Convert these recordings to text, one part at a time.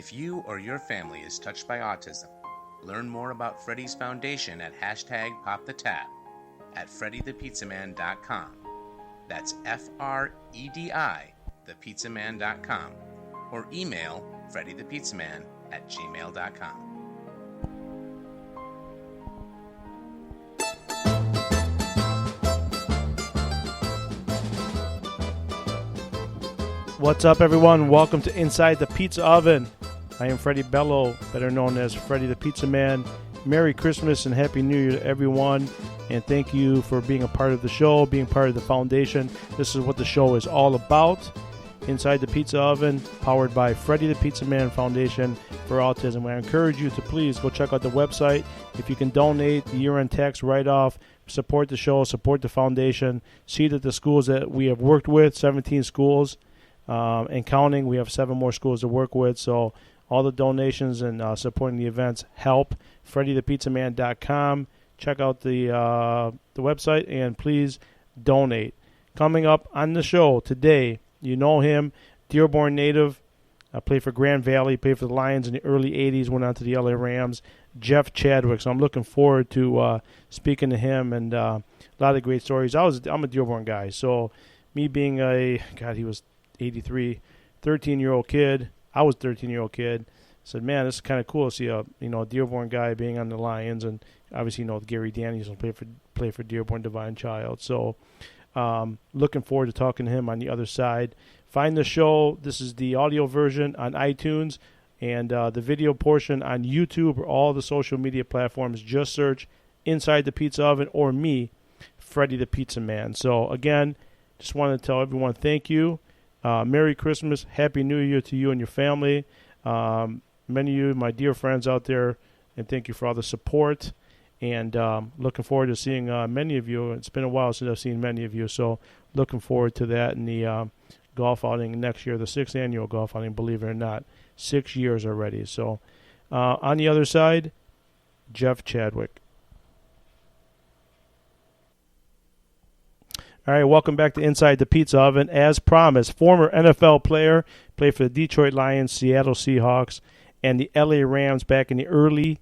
If you or your family is touched by autism, learn more about Fredi's foundation at #PopTheTap at FrediThePizzaMan.com. That's Fredi, thepizzaman.com, or email FrediThePizzaman@gmail.com. What's up, everyone? Welcome to Inside the Pizza Oven. I am Fredi Bello, better known as Fredi the Pizza Man. Merry Christmas and Happy New Year to everyone, and thank you for being a part of the show, being part of the foundation. This is what the show is all about. Inside the Pizza Oven, powered by Fredi the Pizza Man Foundation for Autism. I encourage you to please go check out the website. If you can donate the year-end tax write-off, support the show, support the foundation, see that the schools that we have worked with, 17 schools, and counting, we have 7 more schools to work with, so all the donations and supporting the events help. FrediThePizzaMan.com. Check out the website and please donate. Coming up on the show today, you know him, Dearborn native, played for Grand Valley, played for the Lions in the early 80s, went on to the LA Rams, Jeff Chadwick. So I'm looking forward to speaking to him and a lot of great stories. I'm a Dearborn guy, so me being he was 83, 13-year-old kid. I was a 13-year-old kid. Said, man, this is kind of cool to see a Dearborn guy being on the Lions, and obviously Gary Daniels play for Dearborn Divine Child. So looking forward to talking to him on the other side. Find the show. This is the audio version on iTunes and the video portion on YouTube or all the social media platforms. Just search Inside the Pizza Oven or me, Fredi the Pizza Man. So again, just wanted to tell everyone thank you. Merry Christmas, Happy New Year to you and your family. Many of you, my dear friends out there, and thank you for all the support. And looking forward to seeing many of you. It's been a while since I've seen many of you, so looking forward to that in the golf outing next year, the 6th annual golf outing, believe it or not. 6 years already. So on the other side, Jeff Chadwick. All right, welcome back to Inside the Pizza Oven. As promised, former NFL player, played for the Detroit Lions, Seattle Seahawks, and the LA Rams back in the early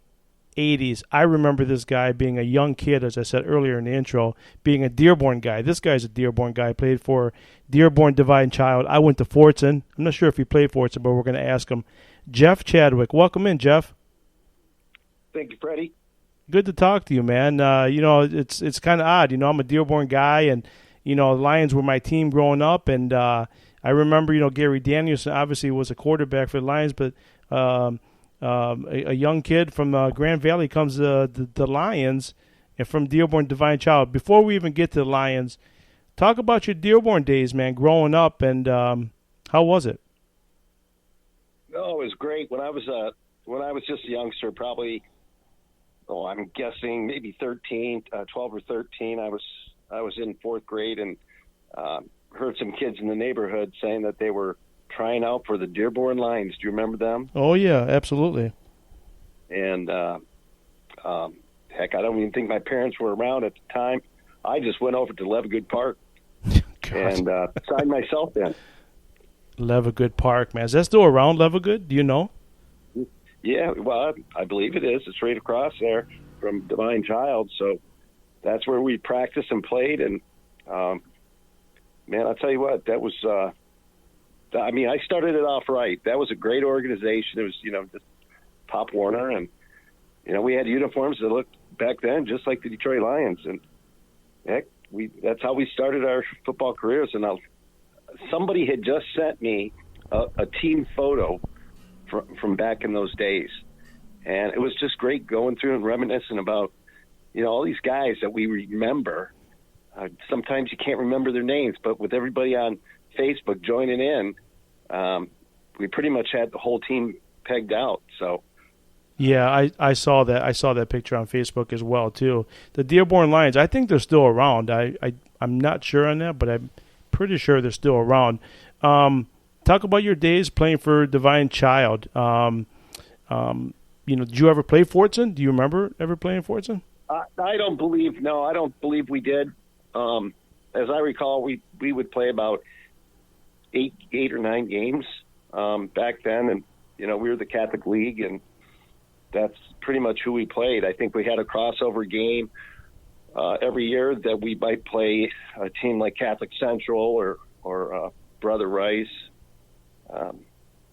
80s. I remember this guy being a young kid, as I said earlier in the intro, being a Dearborn guy. This guy's a Dearborn guy, played for Dearborn Divine Child. I went to Fortson. I'm not sure if he played Fortson, but we're going to ask him. Jeff Chadwick, welcome in, Jeff. Thank you, Fredi. Good to talk to you, man. It's kind of odd. I'm a Dearborn guy, and the Lions were my team growing up, and I remember, Gary Daniels obviously was a quarterback for the Lions, but a young kid from Grand Valley comes to the Lions, and from Dearborn Divine Child. Before we even get to the Lions, talk about your Dearborn days, man, growing up, and how was it? Oh, it was great. When I was just a youngster, probably, I'm guessing maybe 12 or 13, I was in 4th grade and heard some kids in the neighborhood saying that they were trying out for the Dearborn Lions. Do you remember them? Oh, yeah, absolutely. And, heck, I don't even think my parents were around at the time. I just went over to Levagood Park and signed myself in. Levagood Park, man. Is that still around, Levagood? Do you know? Yeah, well, I believe it is. It's right across there from Divine Child, so that's where we practiced and played, and man, I'll tell you what, that was, I started it off right. That was a great organization. It was, just Pop Warner, and, we had uniforms that looked back then just like the Detroit Lions, and heck, that's how we started our football careers. And somebody had just sent me a team photo from back in those days, and it was just great going through and reminiscing about all these guys that we remember. Sometimes you can't remember their names, but with everybody on Facebook joining in, we pretty much had the whole team pegged out. So, yeah, I saw that. I saw that picture on Facebook as well too. The Dearborn Lions, I think they're still around. I'm not sure on that, but I'm pretty sure they're still around. Talk about your days playing for Divine Child. Did you ever play Fortson? Do you remember ever playing Fortson? I don't believe we did. As I recall, we would play about eight or nine games back then, and we were the Catholic League, and that's pretty much who we played. I think we had a crossover game every year that we might play a team like Catholic Central or Brother Rice.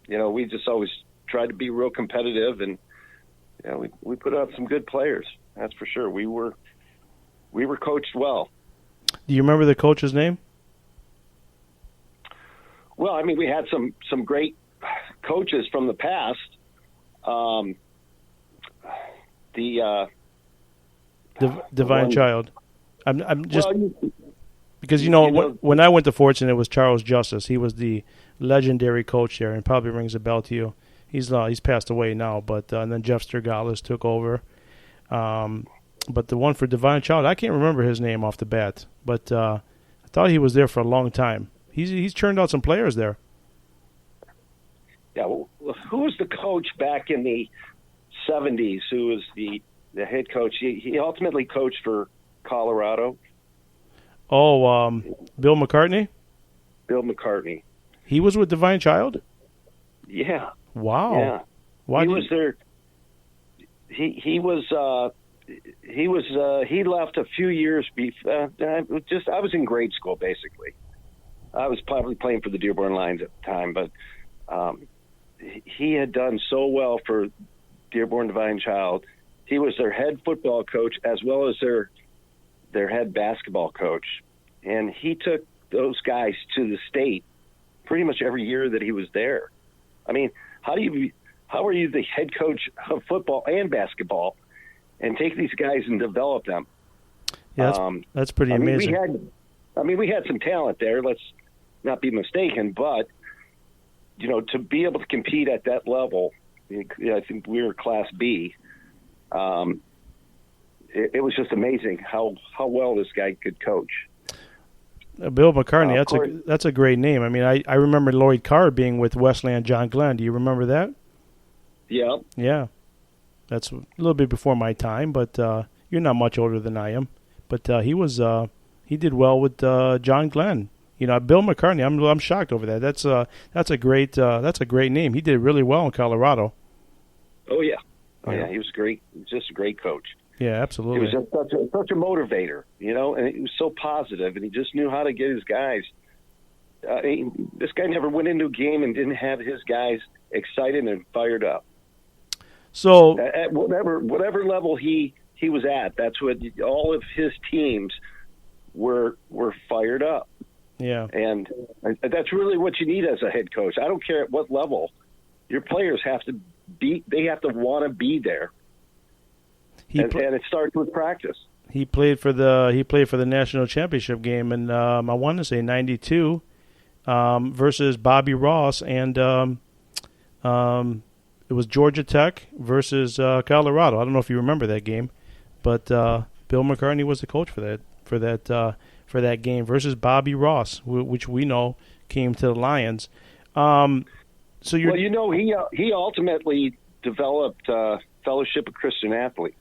We just always tried to be real competitive, and we put out some good players. That's for sure. We were coached well. Do you remember the coach's name? Well, I mean, we had some great coaches from the past. Divine Child. I'm just because when I went to Fortune, it was Charles Justice. He was the legendary coach there, and probably rings a bell to you. He's passed away now, but and then Jeff Sturgalis took over. But the one for Divine Child, I can't remember his name off the bat, but I thought he was there for a long time. He's churned out some players there. Yeah, well, who was the coach back in the 70s? Who was the head coach? He ultimately coached for Colorado. Oh, Bill McCartney? Bill McCartney. He was with Divine Child? Yeah. Wow. Yeah. Why he was there. He left a few years before. I was in grade school, basically. I was probably playing for the Dearborn Lions at the time, but he had done so well for Dearborn Divine Child. He was their head football coach as well as their head basketball coach, and he took those guys to the state pretty much every year that he was there. I mean, how are you the head coach of football and basketball and take these guys and develop them? Yeah, that's pretty amazing. We had some talent there. Let's not be mistaken, but to be able to compete at that level, I think we were Class B. It was just amazing how well this guy could coach. Bill McCartney, that's a great name. I mean, I remember Lloyd Carr being with Westland John Glenn. Do you remember that? Yeah. Yeah. That's a little bit before my time, but you're not much older than I am. But he did well with John Glenn. Bill McCartney. I'm shocked over that. That's a great name. He did really well in Colorado. Oh yeah. Yeah. He was great. He was just a great coach. Yeah, absolutely. He was just such a motivator, and he was so positive, and he just knew how to get his guys. This guy never went into a game and didn't have his guys excited and fired up. So at whatever level he was at, that's what all of his teams were fired up. Yeah. And that's really what you need as a head coach. I don't care at what level. Your players have to want to be there. And it starts with practice. He played for the national championship game, and I want to say '92 versus Bobby Ross, and it was Georgia Tech versus Colorado. I don't know if you remember that game, but Bill McCartney was the coach for that game versus Bobby Ross, which we know came to the Lions. He ultimately developed Fellowship of Christian Athletes.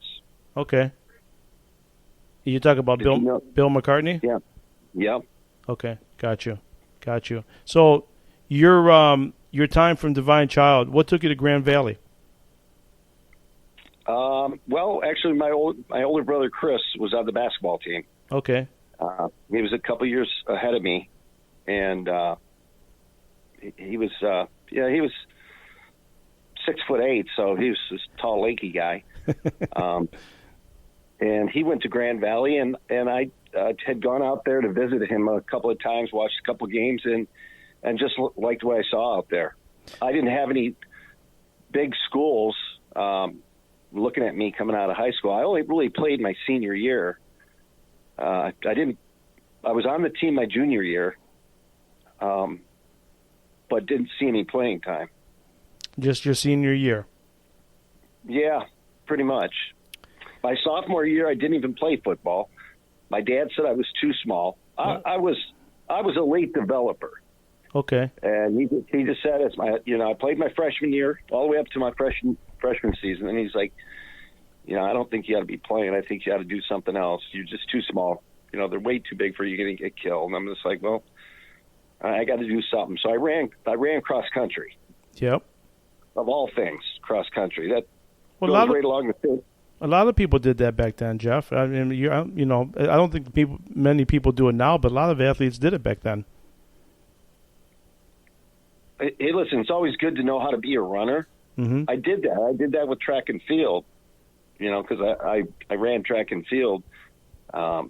Okay. You talk about Bill McCartney? Yeah. Yep. Okay, got you. So your time from Divine Child, what took you to Grand Valley? Well, actually, my older brother Chris was on the basketball team. Okay. He was a couple years ahead of me, and he was 6'8", so he was this tall, lanky guy. And he went to Grand Valley, and I had gone out there to visit him a couple of times, watched a couple of games, and just liked what I saw out there. I didn't have any big schools looking at me coming out of high school. I only really played my senior year. I was on the team my junior year, but didn't see any playing time. Just your senior year? Yeah, pretty much. My sophomore year, I didn't even play football. My dad said I was too small. I was a late developer. Okay. And he just said I played my freshman year all the way up to my freshman season, and he's like, I don't think you ought to be playing. I think you ought to do something else. You're just too small. They're way too big for you. You're going to get killed. And I'm just like, well, I got to do something. So I ran cross country. Yep. of all things, cross country. That Well, goes right along the field. a lot of people did that back then, Jeff. I mean, you know, I don't think many people do it now, but a lot of athletes did it back then. Hey, listen, it's always good to know how to be a runner. Mm-hmm. I did that. I did that with track and field, you know, because I ran track and field, you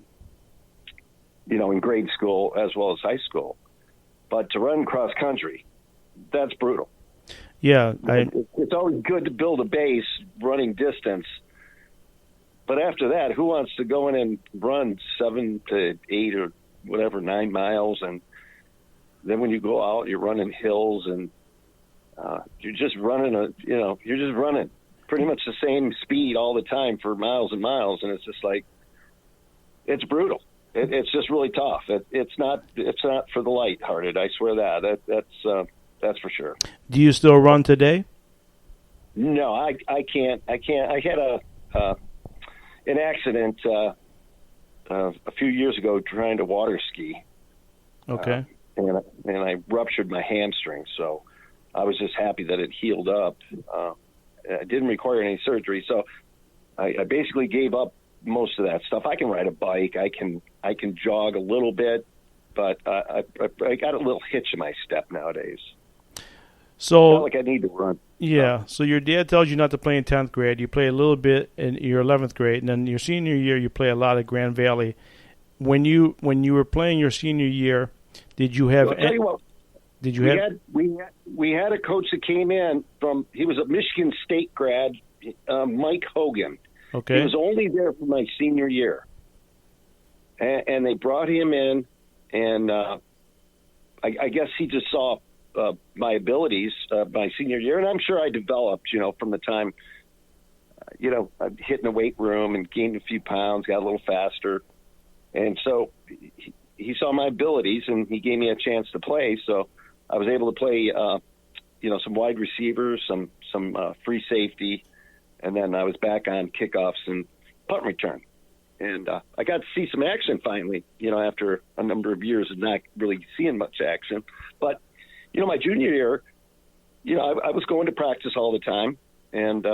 know, in grade school as well as high school. But to run cross country, that's brutal. Yeah. It's always good to build a base running distance. But after that, who wants to go in and run 7 to 8 or whatever, 9 miles? And then when you go out, you're running hills and you're just running you're just running pretty much the same speed all the time for miles and miles. And it's just like, it's brutal. It's just really tough. It's not for the lighthearted. I swear that's for sure. Do you still run today? No, I can't. I had an accident a few years ago trying to water ski. Okay. And I ruptured my hamstring, so I was just happy that it healed up. It didn't require any surgery, so I basically gave up most of that stuff. I can ride a bike, I can jog a little bit, but I got a little hitch in my step nowadays. So not like I need to run. Yeah. So your dad tells you not to play in 10th grade. You play a little bit in your 11th grade, and then your senior year you play a lot at Grand Valley. When you were playing your senior year, did you have? Well, I'll tell you what, did you have? We had a coach that came in from. He was a Michigan State grad, Mike Hogan. Okay. He was only there for my senior year, and they brought him in, and I guess he just saw my abilities my senior year, and I'm sure I developed, you know, from the time, you know, I hit in the weight room and gained a few pounds, got a little faster, and so he saw my abilities and he gave me a chance to play. So I was able to play, you know, some wide receivers, some free safety, and then I was back on kickoffs and punt return. And I got to see some action finally, you know, after a number of years of not really seeing much action. But, you know, my junior year, you know, I was going to practice all the time, and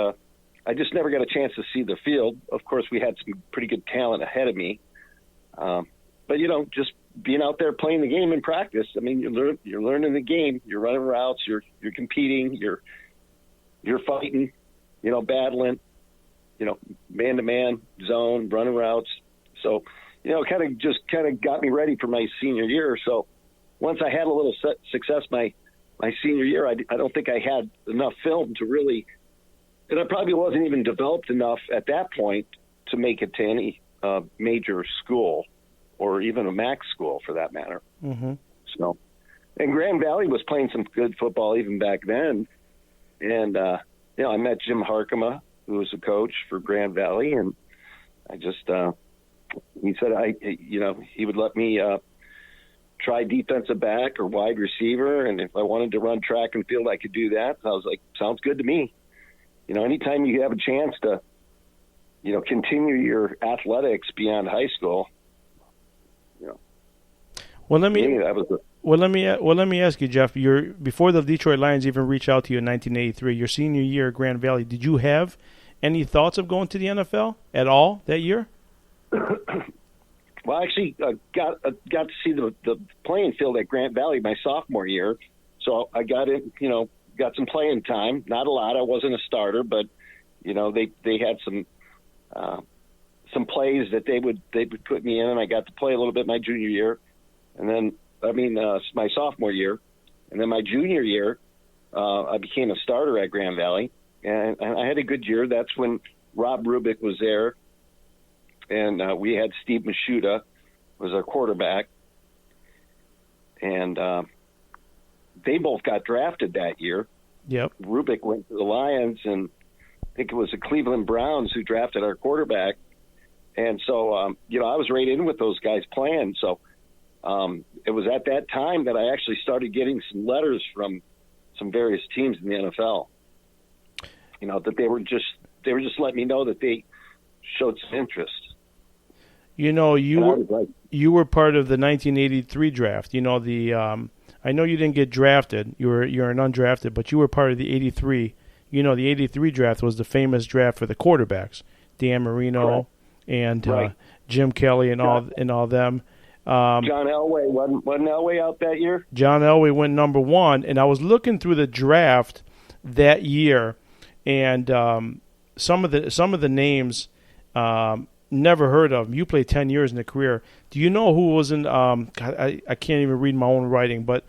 I just never got a chance to see the field. Of course, we had some pretty good talent ahead of me. But, you know, just being out there playing the game in practice, I mean, you're learning the game. You're running routes. You're competing. You're fighting, you know, battling, you know, man-to-man, zone, running routes. So, you know, kind of got me ready for my senior year. So once I had a little success my senior year, I don't think I had enough film to really – and I probably wasn't even developed enough at that point to make it to any major school or even a MAC school for that matter. Mm-hmm. So, and Grand Valley was playing some good football even back then. And, you know, I met Jim Harkema, who was a coach for Grand Valley, and I just he said you know, he would let me try defensive back or wide receiver, and if I wanted to run track and field, I could do that. So I was like, sounds good to me. You know, anytime you have a chance to, you know, continue your athletics beyond high school, you know. Well, let me that was let me ask you, Jeff. Before the Detroit Lions even reached out to you in 1983, your senior year at Grand Valley, did you have any thoughts of going to the NFL at all that year? Well, I actually got to see the playing field at Grand Valley my sophomore year, so I got in, you know, got some playing time. Not a lot. I wasn't a starter, but you know, they had some plays that they would put me in, and I got to play a little bit my junior year, and then my sophomore year, and then my junior year, I became a starter at Grand Valley, and I had a good year. That's when Rob Rubick was there, and we had Steve Mashuda was our quarterback, and they both got drafted that year. Yep. Rubick went to the Lions, and I think it was the Cleveland Browns who drafted our quarterback. And so, you know, I was right in with those guys playing. So it was at that time that I actually started getting some letters from some various teams in the NFL. You know, that they were just letting me know that they showed some interest. You know, you were part of the 1983 draft. You know, the I know you didn't get drafted. You're an undrafted, but you were part of the '83. You know, the '83 draft was the famous draft for the quarterbacks, Dan Marino Correct. and Right. Jim Kelly and all them. John Elway wasn't Elway out that year? John Elway went number 1, and I was looking through the draft that year, and some of the names never heard of. You played 10 years in the career. Do you know who was in? God, I can't even read my own writing, but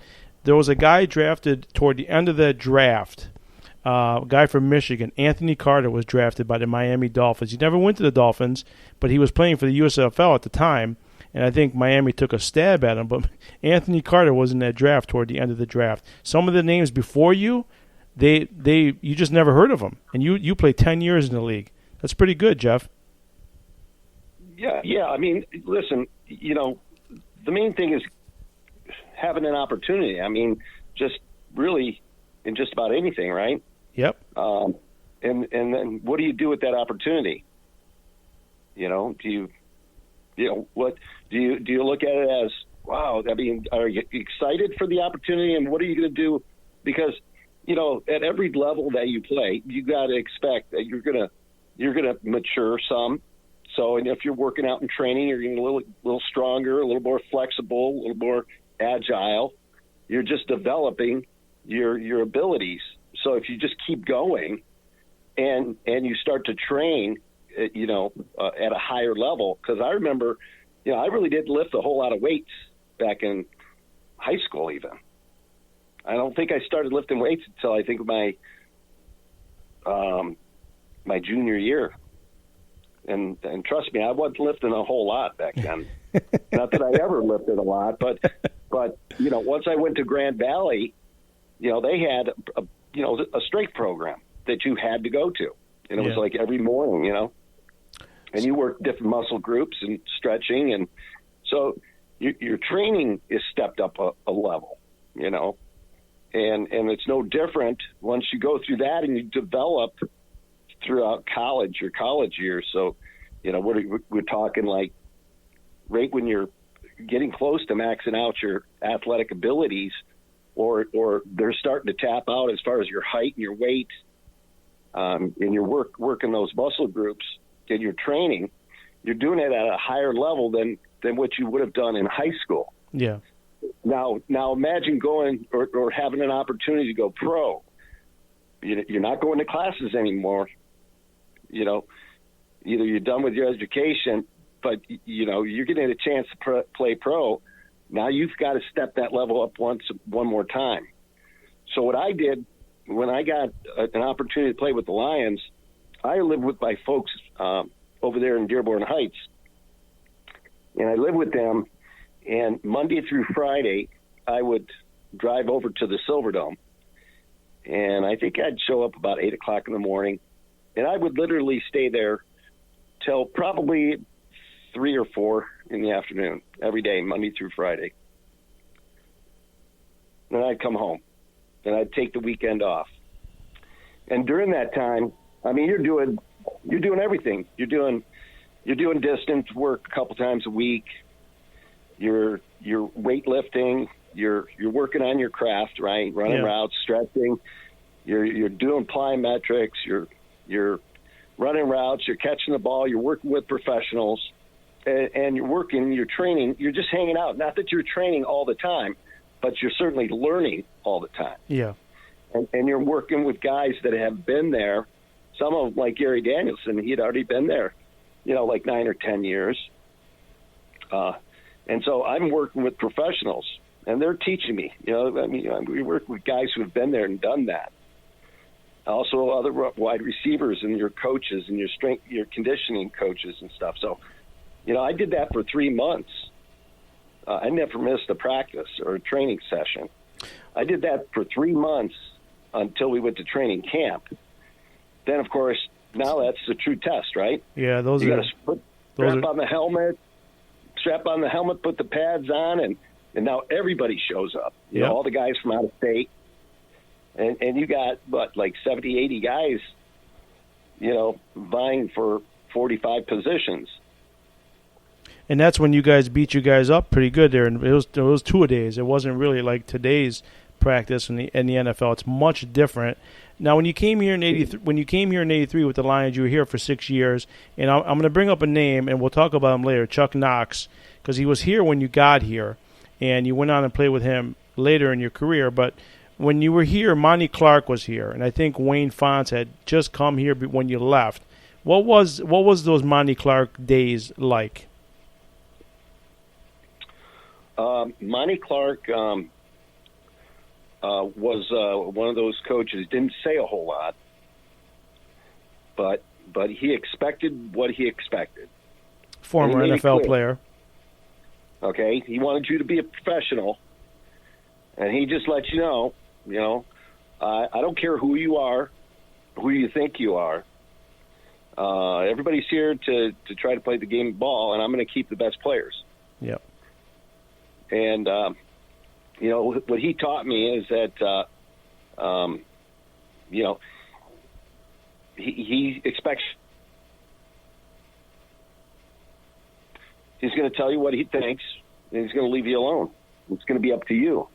there was a guy drafted toward the end of that draft. A guy from Michigan, Anthony Carter, was drafted by the Miami Dolphins. He never went to the Dolphins, but he was playing for the USFL at the time, and I think Miami took a stab at him. But Anthony Carter was in that draft toward the end of the draft. Some of the names before you, you just never heard of them, and you played 10 years in the league. That's pretty good, Jeff. Yeah. I mean, listen, you know, the main thing is having an opportunity. I mean, just really in just about anything, right? Yep. And then what do you do with that opportunity? You know, do you look at it as, wow, I mean, are you excited for the opportunity, and what are you going to do? Because, you know, at every level that you play, you got to expect that you're going to mature some. So, and if you're working out and training, you're getting a little stronger, a little more flexible, a little more agile. You're just developing your abilities. So if you just keep going and you start to train, you know, at a higher level, because I remember, you know, I really didn't lift a whole lot of weights back in high school even. I don't think I started lifting weights until I think my junior year. And trust me, I wasn't lifting a whole lot back then. Not that I ever lifted a lot, but you know, once I went to Grand Valley, you know, they had a strength program that you had to go to, and it was like every morning, you know, and you work different muscle groups and stretching, and so your training is stepped up a level, you know, and it's no different once you go through that and you develop throughout your college years. So, you know, we're talking like right when you're getting close to maxing out your athletic abilities, or they're starting to tap out as far as your height and your weight, and you're working those muscle groups in your training, you're doing it at a higher level than what you would have done in high school. Yeah. Now imagine going or having an opportunity to go pro. You're not going to classes anymore. You know, either you're done with your education, but, you know, you're getting a chance to play pro. Now you've got to step that level up one more time. So what I did when I got an opportunity to play with the Lions, I lived with my folks over there in Dearborn Heights. And I lived with them, and Monday through Friday, I would drive over to the Silverdome. And I think I'd show up about 8 o'clock in the morning, and I would literally stay there till probably 3 or 4 in the afternoon every day, Monday through Friday. Then I'd come home, and I'd take the weekend off. And during that time, I mean, you're doing everything. You're doing distance work a couple times a week. You're weightlifting. You're working on your craft, right? Running routes, stretching. You're doing plyometrics. You're running routes. You're catching the ball. You're working with professionals, and you're training. You're just hanging out. Not that you're training all the time, but you're certainly learning all the time. Yeah. And you're working with guys that have been there. Some of them, like Gary Danielson, he had already been there, you know, like 9 or 10 years. And so I'm working with professionals, and they're teaching me. You know, I mean, we work with guys who have been there and done that. Also, other wide receivers and your coaches and your conditioning coaches and stuff. So, you know, I did that for 3 months. I never missed a practice or a training session. I did that for 3 months until we went to training camp. Then, of course, now that's the true test, right? Yeah, you got to strap on the helmet, put the pads on, and now everybody shows up. You know, all the guys from out of state. And you got, like 70, 80 guys, you know, vying for 45 positions. And that's when you guys beat you guys up pretty good there. And it was two-a-days. It wasn't really like today's practice in the NFL. It's much different. Now, when you came here in '83 with the Lions, you were here for 6 years. And I'm going to bring up a name, and we'll talk about him later, Chuck Knox, because he was here when you got here, and you went on and played with him later in your career. But when you were here, Monty Clark was here, and I think Wayne Fonts had just come here when you left. What was those Monty Clark days like? Monty Clark was one of those coaches. Didn't say a whole lot, but he expected what he expected. Former NFL player. Okay, he wanted you to be a professional, and he just let you know, I don't care who you are, who you think you are. Everybody's here to try to play the game of ball, and I'm going to keep the best players. Yep. And, what he taught me is that, he expects he's going to tell you what he thinks, and he's going to leave you alone. It's going to be up to you.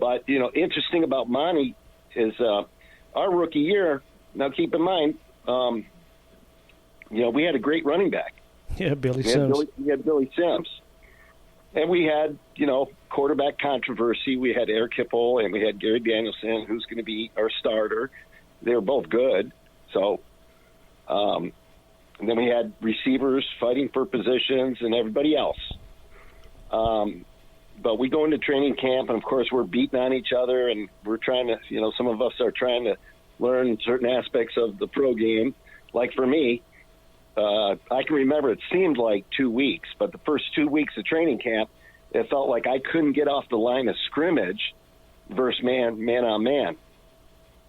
But, interesting about Monty is our rookie year, now keep in mind, we had a great running back. Yeah, Billy Sims. We had Billy Sims. And we had, quarterback controversy. We had Eric Hipple and we had Gary Danielson, who's going to be our starter. They were both good. So, and then we had receivers fighting for positions and everybody else. But we go into training camp, and, of course, we're beating on each other, and we're trying to, some of us are trying to learn certain aspects of the pro game. Like for me, I can remember it seemed like 2 weeks, but the first 2 weeks of training camp, it felt like I couldn't get off the line of scrimmage versus man on man,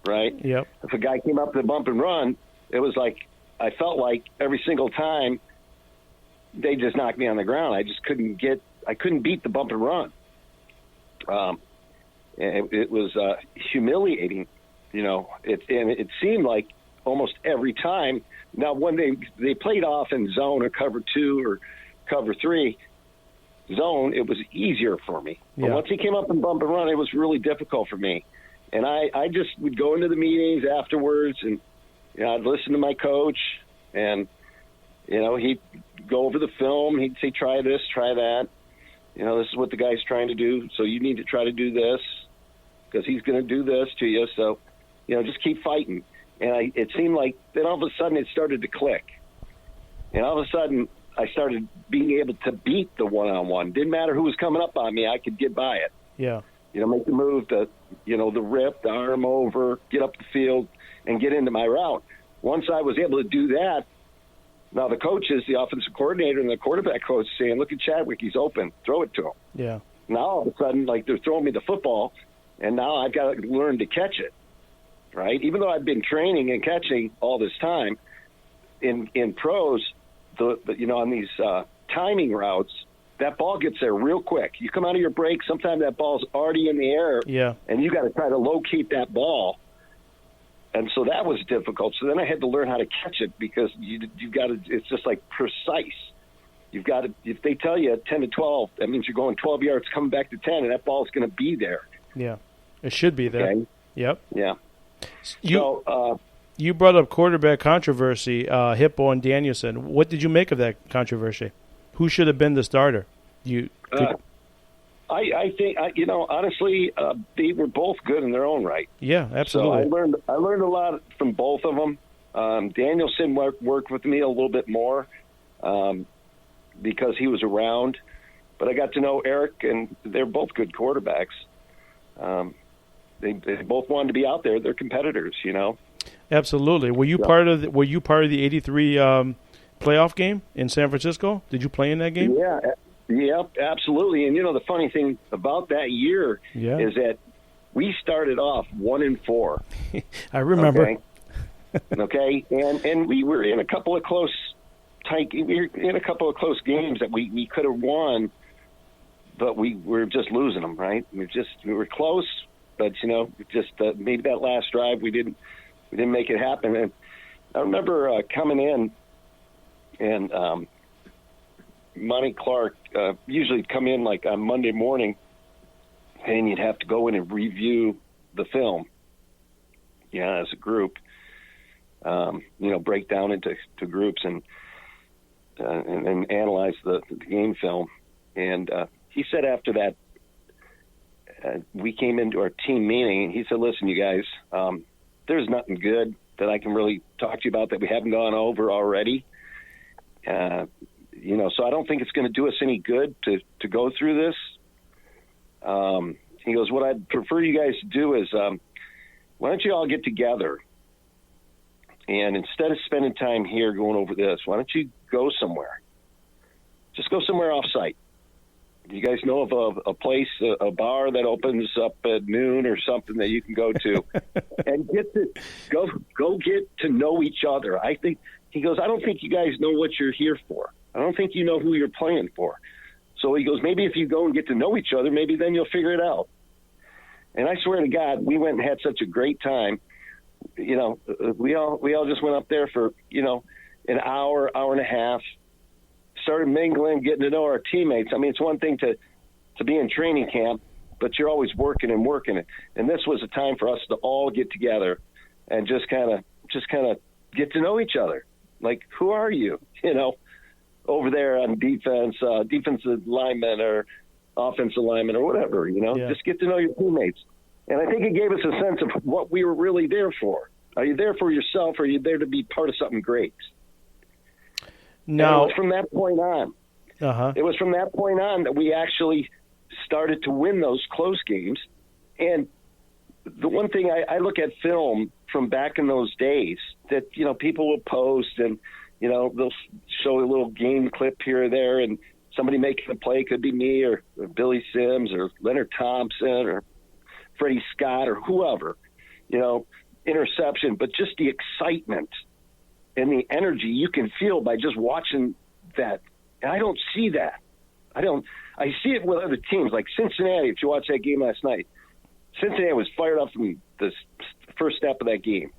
right? Yep. If a guy came up to the bump and run, it was like I felt like every single time they just knocked me on the ground. I just couldn't beat the bump and run. It was humiliating, it seemed like almost every time. Now, when they played off in zone or cover 2 or cover 3 zone, it was easier for me. But once he came up and bump and run, it was really difficult for me. And I just would go into the meetings afterwards, and I'd listen to my coach, and he'd go over the film. He'd say, try this, try that. This is what the guy's trying to do, so you need to try to do this because he's going to do this to you. So, just keep fighting. And it seemed like then all of a sudden it started to click. And all of a sudden I started being able to beat the one-on-one. Didn't matter who was coming up on me, I could get by it. Yeah. Make the move, the rip, the arm over, get up the field, and get into my route. Once I was able to do that, now the coaches, the offensive coordinator and the quarterback coach saying, look at Chadwick, he's open, throw it to him. Yeah. Now all of a sudden, like they're throwing me the football, and now I've got to learn to catch it. Right? Even though I've been training and catching all this time in pros, on these timing routes, that ball gets there real quick. You come out of your break, sometimes that ball's already in the air, and you got to try to locate that ball. And so that was difficult. So then I had to learn how to catch it because you've got to. It's just like precise. You've got to. If they tell you 10 to 12, that means you're going 12 yards, coming back to 10, and that ball's going to be there. Yeah, it should be there. Okay? Yep. Yeah. You brought up quarterback controversy, Hippo and Danielson. What did you make of that controversy? Who should have been the starter? I think honestly, they were both good in their own right. Yeah, absolutely. So I learned a lot from both of them. Danielson worked with me a little bit more because he was around, but I got to know Eric, and they're both good quarterbacks. They both wanted to be out there. They're competitors, Absolutely. Were you part of the '83 playoff game in San Francisco? Did you play in that game? Yeah, absolutely. And the funny thing about that year is that we started off 1-4. I remember. Okay, and we were in a couple of close games that we could have won, but we were just losing them. Right? We were close. But maybe that last drive we didn't make it happen. And I remember coming in, and Monty Clark usually come in like on Monday morning, and you'd have to go in and review the film, as a group, break down into groups and analyze the game film. And he said after that, we came into our team meeting, and he said, listen, you guys, there's nothing good that I can really talk to you about that we haven't gone over already. So I don't think it's going to do us any good to go through this. He goes, what I'd prefer you guys to do is, why don't you all get together, and instead of spending time here going over this, why don't you go somewhere? Just go somewhere off-site. You guys know of a place, a bar that opens up at noon or something that you can go to, and go get to know each other. I think he goes, I don't think you guys know what you're here for. I don't think you know who you're playing for. So he goes, maybe if you go and get to know each other, maybe then you'll figure it out. And I swear to God, we went and had such a great time. We all just went up there for an hour and a half. Started mingling, getting to know our teammates. I mean, it's one thing to be in training camp, but you're always working it. And this was a time for us to all get together and just kind of get to know each other. Like, who are you? Over there on defense, defensive lineman or offensive lineman or whatever. Just get to know your teammates. And I think it gave us a sense of what we were really there for. Are you there for yourself, or are you there to be part of something great? No. It was from that point on. It was from that point on that we actually started to win those close games. And the one thing I look at film from back in those days that, people will post and, they'll show a little game clip here or there, and somebody making a play could be me or Billy Sims or Leonard Thompson or Freddie Scott or whoever, interception, but just the excitement and the energy you can feel by just watching that. And I don't see that. I see it with other teams like Cincinnati. If you watch that game last night, Cincinnati was fired up from the first step of that game.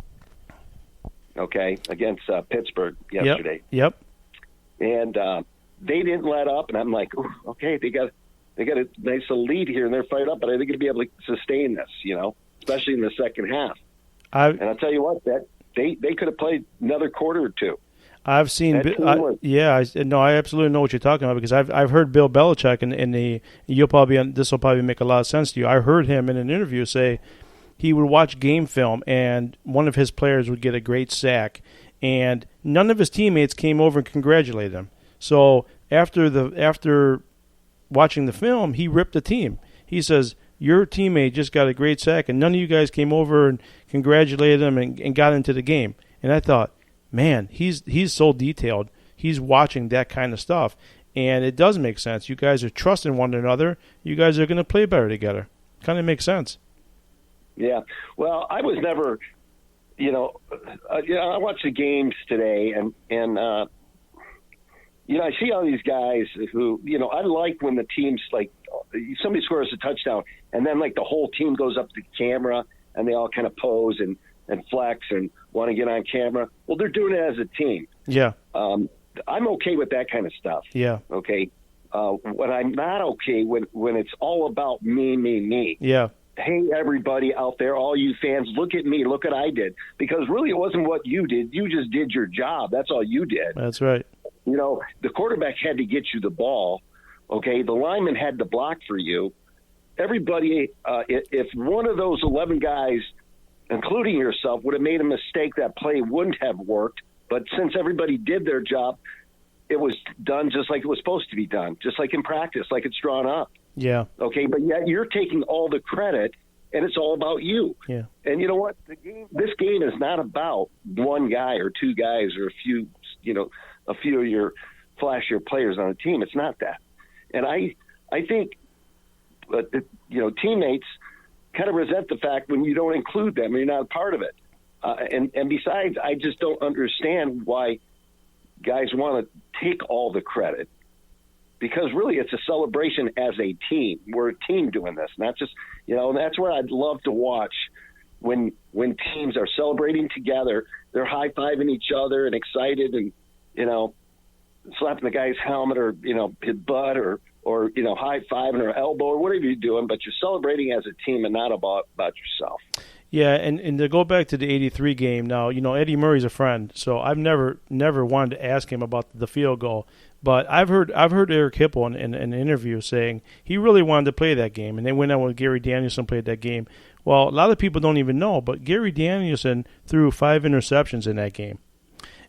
Okay. Against Pittsburgh yesterday. Yep. And they didn't let up. And I'm like, ooh, okay, they got a nice little lead here and they're fired up, but are they going to be able to sustain this, especially in the second half? And I'll tell you what, that they could have played another quarter or two. I've seen, I absolutely know what you're talking about, because I've heard Bill Belichick this will probably make a lot of sense to you. I heard him in an interview say he would watch game film and one of his players would get a great sack, and none of his teammates came over and congratulated him. So after watching the film, he ripped the team. He says, your teammate just got a great sack, and none of you guys came over and congratulated him and got into the game. And I thought, man, he's so detailed. He's watching that kind of stuff. And it does make sense. You guys are trusting one another. You guys are going to play better together. Kind of makes sense. Yeah. Well, I was never, I watch the games today, and I see all these guys who, I like when the team's like, somebody scores a touchdown, and then like the whole team goes up to the camera, and they all kind of pose and flex and want to get on camera. Well, they're doing it as a team. Yeah. I'm okay with that kind of stuff. Yeah. Okay. What I'm not okay when it's all about me. Yeah. Hey, everybody out there, all you fans, look at me, look what I did. Because really it wasn't what you did. You just did your job. That's all you did. That's right. The quarterback had to get you the ball. Okay. The lineman had to block for you. Everybody, if one of those 11 guys, including yourself, would have made a mistake, that play wouldn't have worked. But since everybody did their job, it was done just like it was supposed to be done, just like in practice, like it's drawn up. Yeah. Okay, but yet you're taking all the credit, and it's all about you. Yeah. And you know what? This game is not about one guy or two guys or a few of your flashier players on a team. It's not that. And I think, teammates kind of resent the fact when you don't include them, you're not a part of it. And besides, I just don't understand why guys want to take all the credit, because really it's a celebration as a team. We're a team doing this, not just, and that's where I'd love to watch when teams are celebrating together. They're high-fiving each other and excited, and, slapping the guy's helmet or, his butt or high-fiving or elbow or whatever you're doing, but you're celebrating as a team and not about yourself. Yeah, and to go back to the '83 game now, Eddie Murray's a friend, so I've never wanted to ask him about the field goal. But I've heard Eric Hipple in an interview saying he really wanted to play that game, and they went out with Gary Danielson played that game. Well, a lot of people don't even know, but Gary Danielson threw 5 interceptions in that game.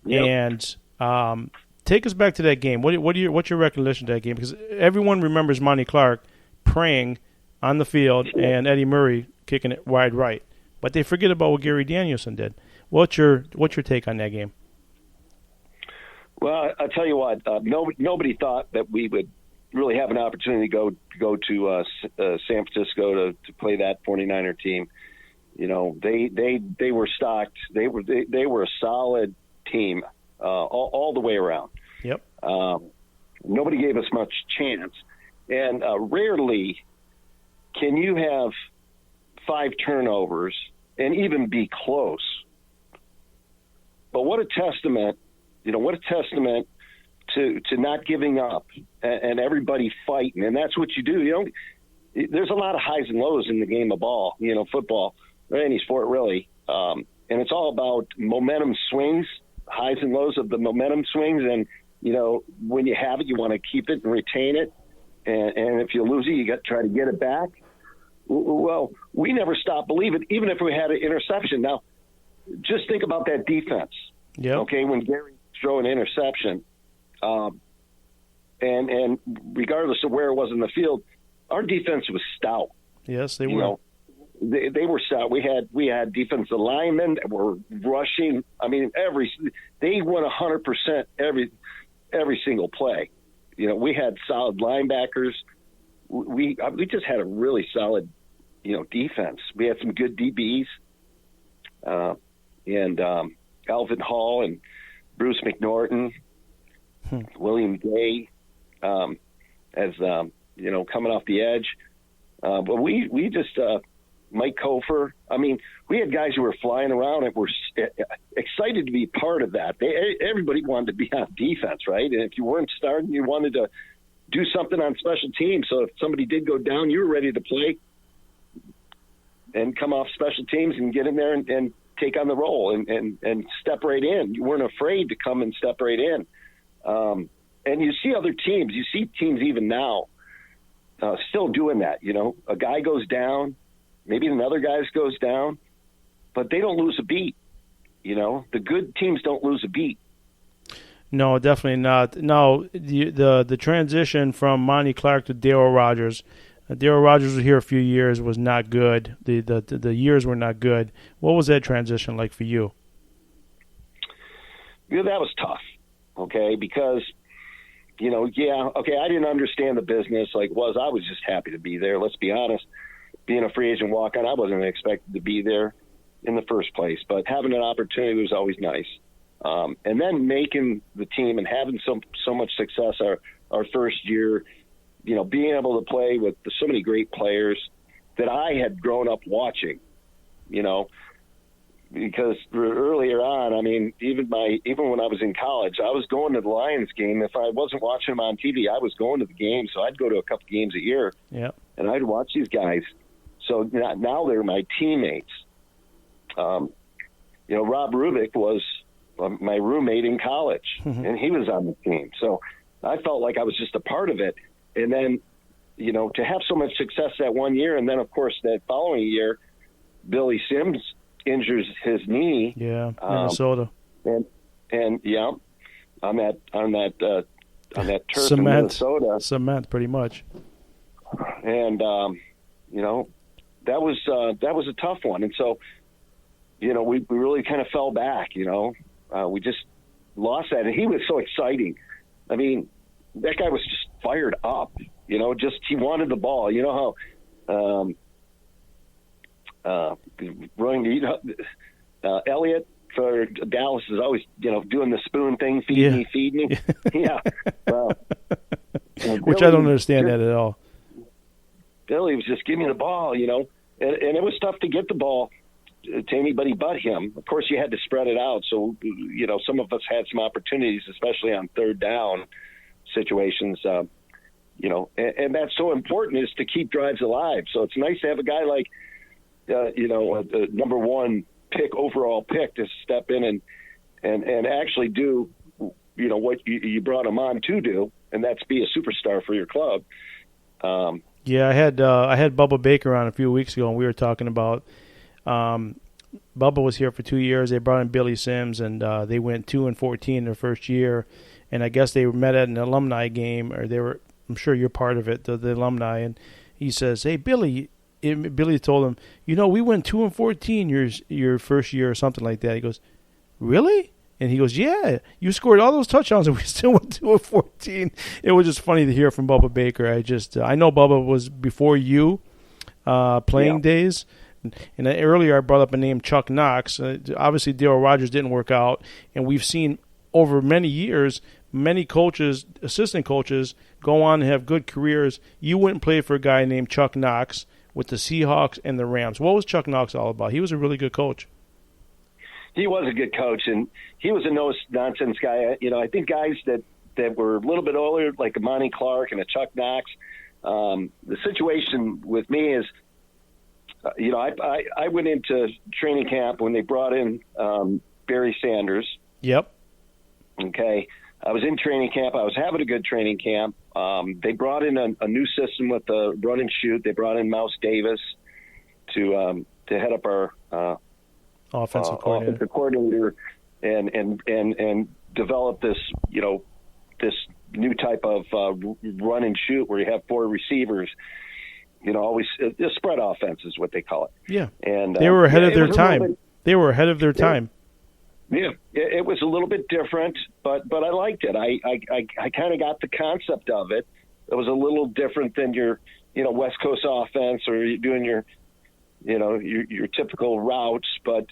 Yep. And take us back to that game. What's your recollection of that game? Because everyone remembers Monty Clark praying on the field and Eddie Murray kicking it wide right, but they forget about what Gary Danielson did. What's your take on that game? Well, I'll tell you what. Nobody thought that we would really have an opportunity to go to San Francisco to play that 49er team. They were stocked. They were a solid team all the way around. Yep. Nobody gave us much chance, and rarely can you have 5 turnovers and even be close. But what a testament! What a testament to not giving up and everybody fighting, and that's what you do. There's a lot of highs and lows in the game of ball. Football or any sport really, and it's all about momentum swings. Highs and lows of the momentum swings, and when you have it, you want to keep it and retain it, and if you lose it, you got to try to get it back. Well, we never stopped believing, even if we had an interception. Now, just think about that defense. Yeah. Okay, when Gary threw an interception, and regardless of where it was in the field, our defense was stout. Yes, they were. They were stout. We had defensive linemen that were rushing. I mean, they won 100% every single play. We had solid linebackers. We just had a really solid, defense. We had some good DBs, and Alvin Hall and Bruce McNorton, William Gay, as coming off the edge. But we just Mike Kofer. I mean, we had guys who were flying around and were excited to be part of that. Everybody wanted to be on defense, right? And if you weren't starting, you wanted to do something on special teams. So if somebody did go down, you were ready to play and come off special teams and get in there and take on the role and step right in. You weren't afraid to come and step right in. And you see other teams. You see teams even now still doing that. A guy goes down, maybe another guy goes down, but they don't lose a beat. The good teams don't lose a beat. No, definitely not. No, the transition from Monty Clark to Daryl Rogers. Daryl Rogers was here a few years, was not good. The years were not good. What was that transition like for you? That was tough, okay, because, I didn't understand the business like it was. I was just happy to be there, let's be honest. Being a free agent walk-on, I wasn't expected to be there in the first place, but having an opportunity was always nice. And then making the team and having so much success our first year, being able to play with so many great players that I had grown up watching, because earlier on, I mean, even when I was in college, I was going to the Lions game. If I wasn't watching them on TV, I was going to the game. So I'd go to a couple games a year, and I'd watch these guys. So now they're my teammates. Rob Rubik was my roommate in college, and he was on the team. So I felt like I was just a part of it. And then, to have so much success that one year, and then, of course, that following year, Billy Sims injures his knee. Yeah, Minnesota. On that turf Cement. in Minnesota. Cement, pretty much. And that was a tough one. And so, we really kind of fell back. We just lost that, and he was so exciting. I mean, that guy was just fired up. He wanted the ball. You know how Elliott for Dallas is always doing the spoon thing, feed me. Yeah. Well, which I don't understand that at all. Billy was just giving me the ball, and it was tough to get the ball to anybody but him. Of course, you had to spread it out. So, some of us had some opportunities, especially on third down situations, and that's so important, is to keep drives alive. So it's nice to have a guy like, the number one overall pick to step in and actually do, what you brought him on to do, and that's be a superstar for your club. Yeah, I had Bubba Baker on a few weeks ago, and we were talking about Bubba was here for 2 years. They brought in Billy Sims, and they went 2-14 their first year. And I guess they met at an alumni game, or they were. I'm sure you're part of it, the alumni. And he says, "Hey, Billy." Billy told him, we went 2-14 your first year or something like that. He goes, "Really?" And he goes, "Yeah, you scored all those touchdowns and we still went 2-14. It was just funny to hear from Bubba Baker. I know Bubba was before you playing days. And earlier I brought up a name, Chuck Knox. Obviously, Daryl Rogers didn't work out. And we've seen over many years, many coaches, assistant coaches, go on and have good careers. You went and played for a guy named Chuck Knox with the Seahawks and the Rams. What was Chuck Knox all about? He was a really good coach. He was a good coach, and he was a no-nonsense guy. I think guys that were a little bit older, like a Monty Clark and a Chuck Knox, the situation with me is, I went into training camp when they brought in Barry Sanders. Yep. Okay. I was in training camp. I was having a good training camp. They brought in a new system with the run and shoot. They brought in Mouse Davis to head up our offensive coordinator and develop this, this new type of run and shoot where you have four receivers. Always spread offense is what they call it. Yeah, and they were ahead of their time. They were ahead of their time. Yeah, it was a little bit different, but I liked it. I kind of got the concept of it. It was a little different than your West Coast offense, or you're doing your typical routes. But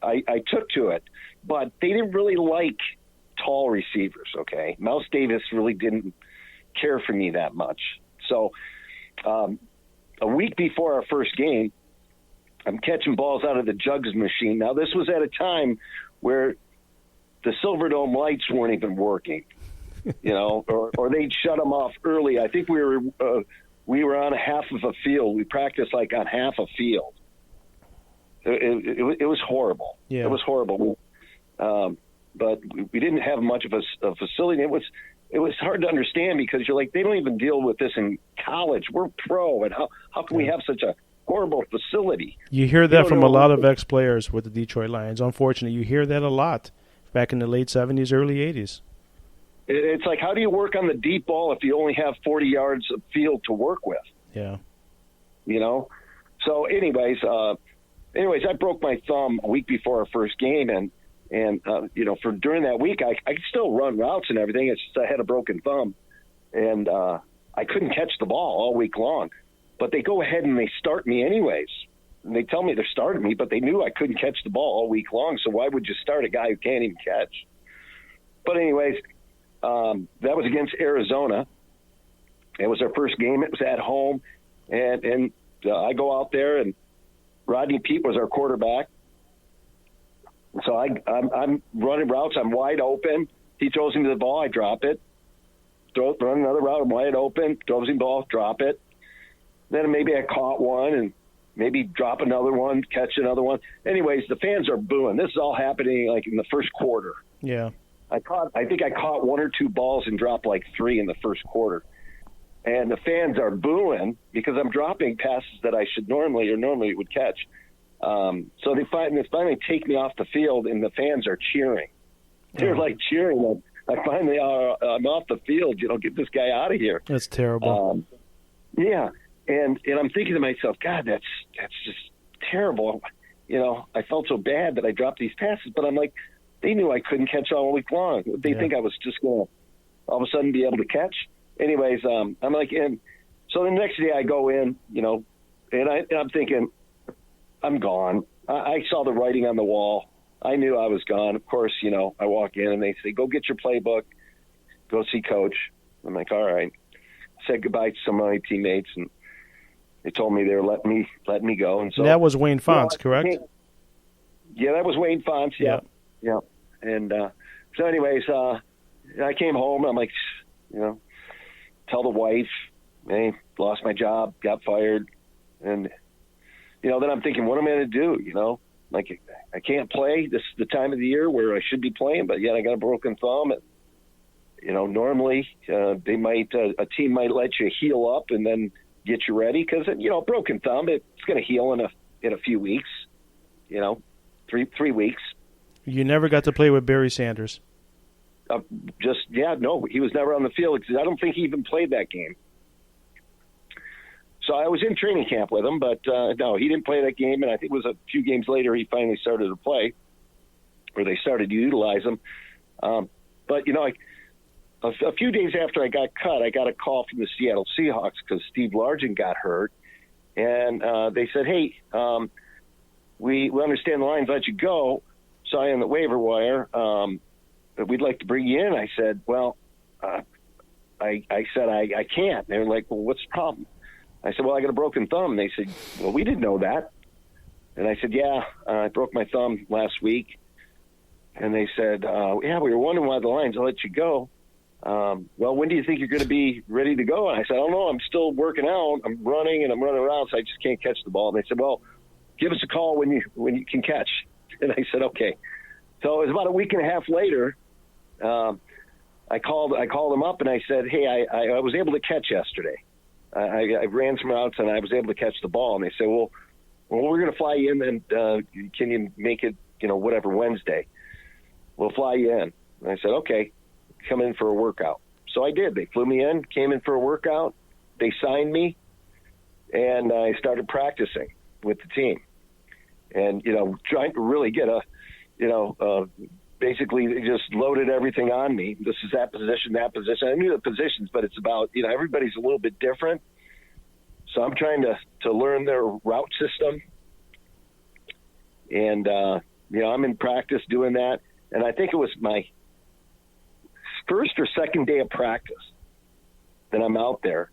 I took to it. But they didn't really like tall receivers. Okay, Mouse Davis really didn't care for me that much. So a week before our first game, I'm catching balls out of the jugs machine. Now, this was at a time where the Silverdome lights weren't even working, or they'd shut them off early. I think we were on half of a field. We practiced like on half a field. It was horrible. Yeah. It was horrible. But we didn't have much of a facility. It was hard to understand because you're like, they don't even deal with this in college. We're pro, and how can we have such a horrible facility? You hear that from a lot of ex-players with the Detroit Lions. Unfortunately, you hear that a lot back in the late 70s, early 80s. It's like, how do you work on the deep ball if you only have 40 yards of field to work with? Yeah. So anyways, I broke my thumb a week before our first game, and for during that week, I could still run routes and everything. It's just I had a broken thumb, and I couldn't catch the ball all week long. But they go ahead and they start me anyways. And they tell me they're starting me, but they knew I couldn't catch the ball all week long, so why would you start a guy who can't even catch? But anyways, that was against Arizona. It was our first game. It was at home, and I go out there, and Rodney Peete was our quarterback. So I'm running routes. I'm wide open. He throws me the ball. I drop it. Run another route. I'm wide open. Throws me the ball. Drop it. Then maybe I caught one and maybe drop another one, catch another one. Anyways, the fans are booing. This is all happening like in the first quarter. Yeah. I think I caught one or two balls and dropped like three in the first quarter. And the fans are booing because I'm dropping passes that I should normally would catch. So they finally take me off the field, and the fans are cheering. They're like cheering. I'm off the field. Get this guy out of here. That's terrible. Yeah. And I'm thinking to myself, God, that's just terrible. I felt so bad that I dropped these passes, but I'm like, they knew I couldn't catch all week long. They think I was just going to all of a sudden be able to catch. Anyways, I'm like, and so the next day I go in, and I'm thinking, I'm gone. I saw the writing on the wall. I knew I was gone. Of course, I walk in and they say, go get your playbook, go see coach. I'm like, all right. Said goodbye to some of my teammates, and They told me they were letting me go, and so that was Wayne Fonts, correct? Yeah, that was Wayne Fonts. Yeah. And so, anyways, I came home. I'm like, tell the wife, hey, lost my job, got fired, and then I'm thinking, what am I going to do? Like, I can't play. This is the time of the year where I should be playing, but yet I got a broken thumb. And, normally they might a team might let you heal up and then get you ready because broken thumb, it's going to heal in a few weeks. 3 weeks. You never got to play with Barry Sanders. No, he was never on the field. I don't think he even played that game. So I was in training camp with him, but no, he didn't play that game. And I think it was a few games later he finally started to play, or they started to utilize him. But a few days after I got cut, I got a call from the Seattle Seahawks because Steve Largent got hurt, and they said, "Hey, we understand the Lions let you go. Saw you on the waiver wire. But we'd like to bring you in." I said, "Well, I said I can't." They were like, "Well, what's the problem?" I said, "Well, I got a broken thumb." And they said, "Well, we didn't know that." And I said, "Yeah, I broke my thumb last week." And they said, "Yeah, we were wondering why the Lions let you go. Well, when do you think you're going to be ready to go?" And I said, "I don't know. I'm still working out. I'm running around, so I just can't catch the ball." And they said, "Well, give us a call when you can catch." And I said, "Okay." So it was about a week and a half later. I called them up and I said, "Hey, I was able to catch yesterday. I ran some routes and I was able to catch the ball." And they said, well, we're going to fly you in, and can you make it, whatever, Wednesday? We'll fly you in. And I said, "Okay, come in for a workout." So I did. They flew me in, came in for a workout. They signed me, and I started practicing with the team. And, trying to really get basically they just loaded everything on me. This is that position, that position. I knew the positions, but it's about, everybody's a little bit different. So I'm trying to learn their route system. And, I'm in practice doing that. And I think it was my first or second day of practice that I'm out there.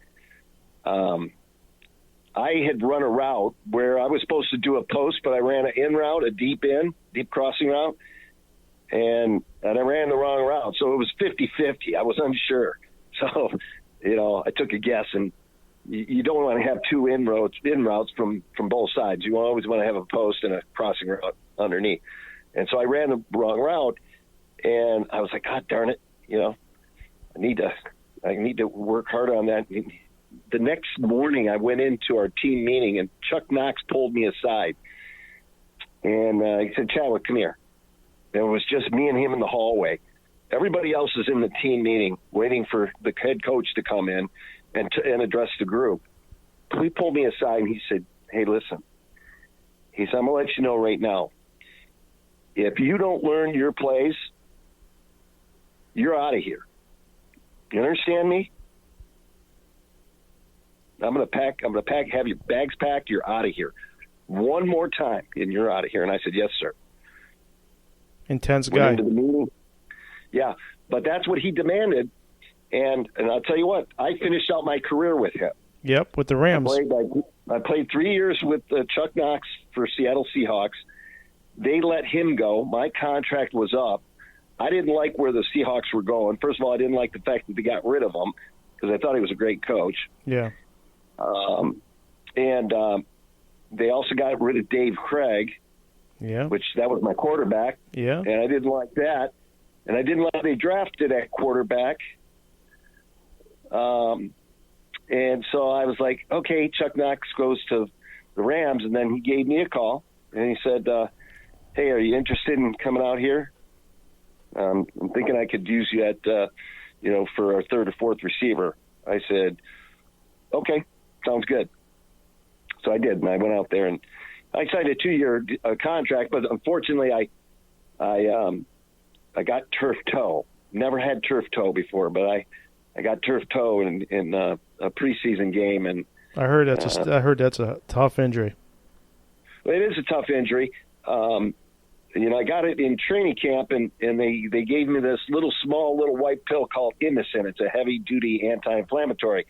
I had run a route where I was supposed to do a post, but I ran an in route, a deep crossing route. And I ran the wrong route. So it was 50-50. I was unsure. So, I took a guess, and you don't want to have two in routes from both sides. You always want to have a post and a crossing route underneath. And so I ran the wrong route, and I was like, God darn it, I need to work harder on that. The next morning I went into our team meeting, and Chuck Knox pulled me aside. And he said, "Chadwick, come here." It was just me and him in the hallway. Everybody else is in the team meeting waiting for the head coach to come in and address the group. He pulled me aside and he said, "Hey, listen." He said, "I'm going to let you know right now. If you don't learn your plays, you're out of here. You understand me? I'm going to pack, have your bags packed. You're out of here. One more time and you're out of here." And I said, "Yes, sir." Intense Went guy. into the meeting. Yeah, but that's what he demanded. And I'll tell you what, I finished out my career with him. Yep, with the Rams. I played 3 years with Chuck Knox for Seattle Seahawks. They let him go. My contract was up. I didn't like where the Seahawks were going. First of all, I didn't like the fact that they got rid of him because I thought he was a great coach. Yeah. And they also got rid of Dave Craig. Yeah. Which that was my quarterback. Yeah. And I didn't like that. And I didn't like they drafted that quarterback. And so I was like, okay, Chuck Knox goes to the Rams. And then he gave me a call and he said, "Hey, are you interested in coming out here? I'm thinking I could use you at, for our third or fourth receiver." I said, "Okay, sounds good." So I did. And I went out there and I signed a 2-year contract, but unfortunately I got turf toe. Never had turf toe before, but I got turf toe in a preseason game, and I heard that's a tough injury. It is a tough injury. I got it in training camp, and they gave me this small little white pill called Indocin. It's a heavy duty anti-inflammatory.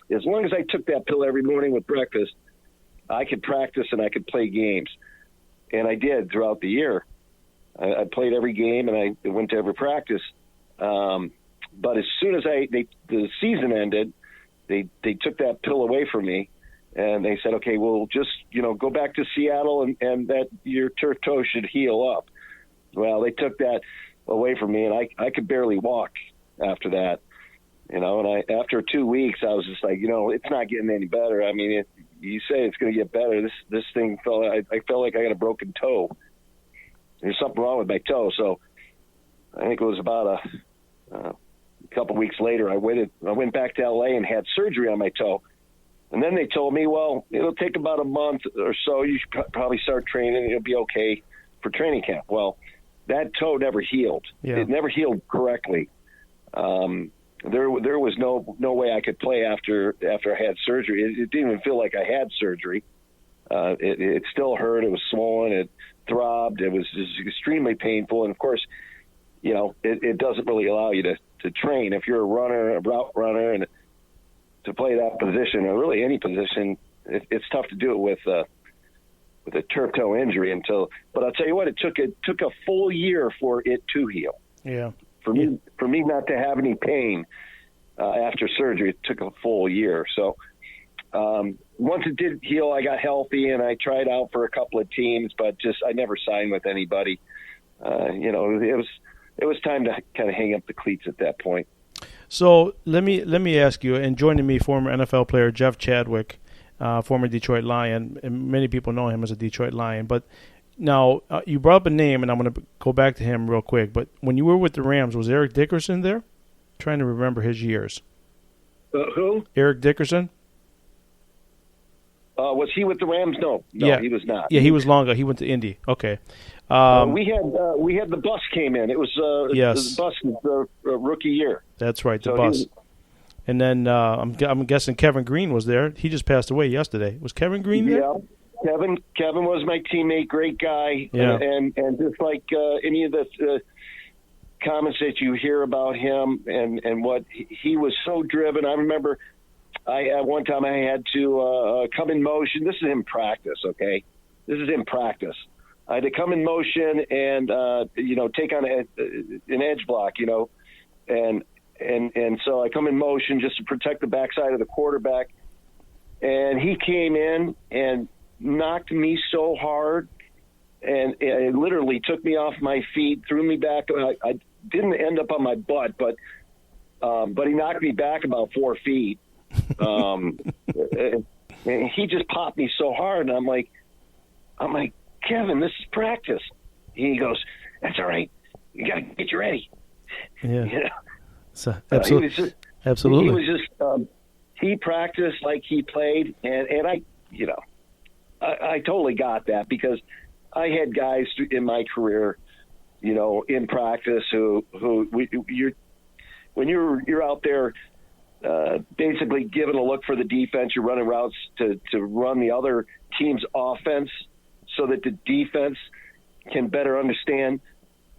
As long as I took that pill every morning with breakfast, I could practice and I could play games. And I did throughout the year. I played every game and I went to every practice. But as soon as the season ended, they took that pill away from me, and they said, okay, well, just, go back to Seattle and that your turf toe should heal up. Well, they took that away from me, and I could barely walk after that, and after 2 weeks, I was just like, it's not getting any better. I mean, you say it's going to get better. This thing I felt like I got a broken toe. There's something wrong with my toe. So I think it was about a couple weeks later, I went back to LA and had surgery on my toe. And then they told me, well, it'll take about a month or so. You should probably start training. And it'll be okay for training camp. Well, that toe never healed. Yeah. It never healed correctly. There was no way I could play after I had surgery. It didn't even feel like I had surgery. It still hurt. It was swollen. It throbbed. It was just extremely painful. And of course, it doesn't really allow you to train. If you're a route runner, and to play that position, or really any position, it's tough to do it with a turf toe injury but I'll tell you what, it took a full year for it to heal. Yeah. For me not to have any pain after surgery, it took a full year. So once it did heal, I got healthy and I tried out for a couple of teams, but I never signed with anybody. It was time to kind of hang up the cleats at that point. So let me ask you, and joining me, former NFL player Jeff Chadwick, former Detroit Lion, and many people know him as a Detroit Lion. But now you brought up a name, and I'm going to go back to him real quick. But when you were with the Rams, was Eric Dickerson there? I'm trying to remember his years. Who? Eric Dickerson. Was he with the Rams? No, yeah. He was not. Yeah, he was longer. He went to Indy. Okay. We had the bus came in. It was yes. The bus was the rookie year. That's right, the bus. And then I'm guessing Kevin Green was there. He just passed away yesterday. Was Kevin Green there? Yeah, Kevin was my teammate, great guy. Yeah. And just like any of the comments that you hear about him and what he was so driven. I remember at one time I had to come in motion. This is in practice, okay? This is in practice. I had to come in motion and take on an edge block, and so I come in motion just to protect the backside of the quarterback. And he came in and knocked me so hard, and it literally took me off my feet, threw me back. I didn't end up on my butt, but he knocked me back about 4 feet. And he just popped me so hard, and I'm like, Kevin, this is practice. He goes, that's all right. You got to get you ready. Yeah. So, absolutely. Absolutely. He was just, he practiced like he played. And I totally got that because I had guys in my career, in practice when you're out there, basically giving a look for the defense, you're running routes to run the other team's offense, so that the defense can better understand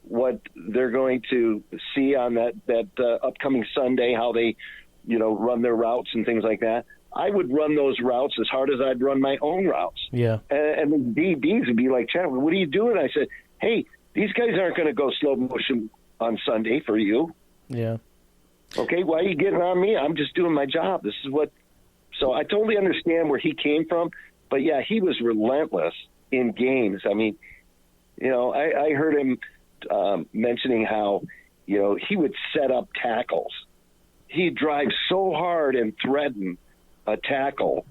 what they're going to see on that upcoming Sunday, how they, run their routes and things like that. I would run those routes as hard as I'd run my own routes. Yeah. And the DBs would be like, Chad, what are you doing? I said, hey, these guys aren't going to go slow motion on Sunday for you. Yeah. Okay, why are you getting on me? I'm just doing my job. This is what – so I totally understand where he came from. But, yeah, he was relentless in games. I mean, I heard him mentioning how, he would set up tackles. He'd drive so hard and threaten a tackle,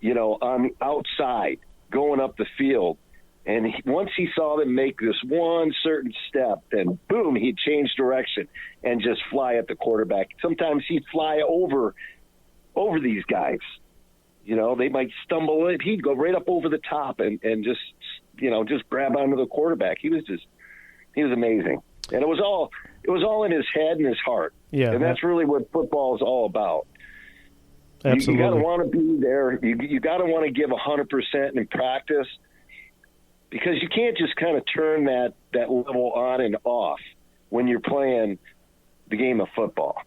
on the outside going up the field. And once he saw them make this one certain step, then boom, he'd change direction and just fly at the quarterback. Sometimes he'd fly over these guys. They might stumble in. He'd go right up over the top and just grab onto the quarterback. He was amazing. And it was all in his head and his heart. Yeah. And that's really what football is all about. Absolutely. You got to want to be there. You got to want to give 100% in practice, because you can't just kind of turn that level on and off when you're playing the game of football.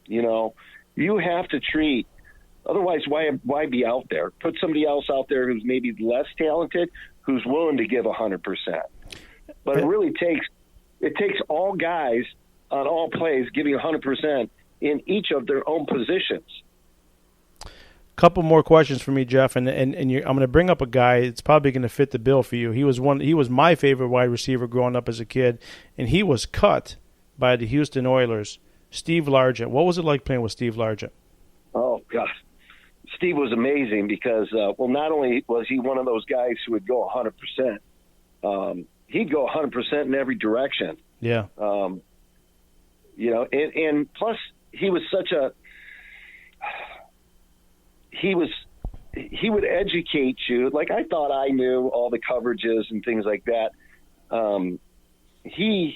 You have to treat Otherwise, why be out there? Put somebody else out there who's maybe less talented, who's willing to give 100%. But it really takes all guys on all plays giving 100% in each of their own positions. Couple more questions for me, Jeff, and I'm going to bring up a guy that's probably going to fit the bill for you. He was my favorite wide receiver growing up as a kid, and he was cut by the Houston Oilers. Steve Largent. What was it like playing with Steve Largent? Oh God, Steve was amazing because not only was he one of those guys who would go 100%, he'd go 100% in every direction. Yeah. And plus he was such a. He would educate you. Like, I thought I knew all the coverages and things like that. He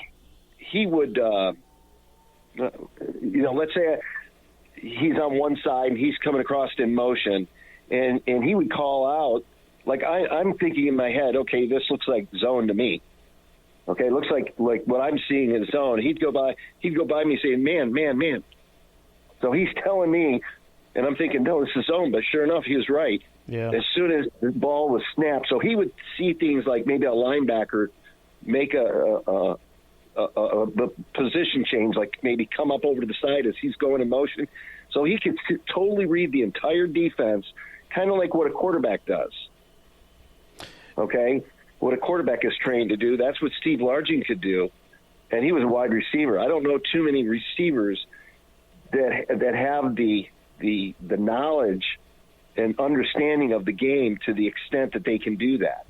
would, let's say he's on one side and he's coming across in motion, and he would call out, like, I'm thinking in my head, okay, this looks like zone to me. Okay, it looks like what I'm seeing is zone. He'd go by me saying, man. So he's telling me, and I'm thinking, no, this is zone. But sure enough, he was right. Yeah. As soon as the ball was snapped, so he would see things like maybe a linebacker make a position change, like maybe come up over to the side as he's going in motion. So he could totally read the entire defense, kind of like what a quarterback does. Okay? What a quarterback is trained to do, that's what Steve Largent could do. And he was a wide receiver. I don't know too many receivers that have the knowledge and understanding of the game to the extent that they can do that.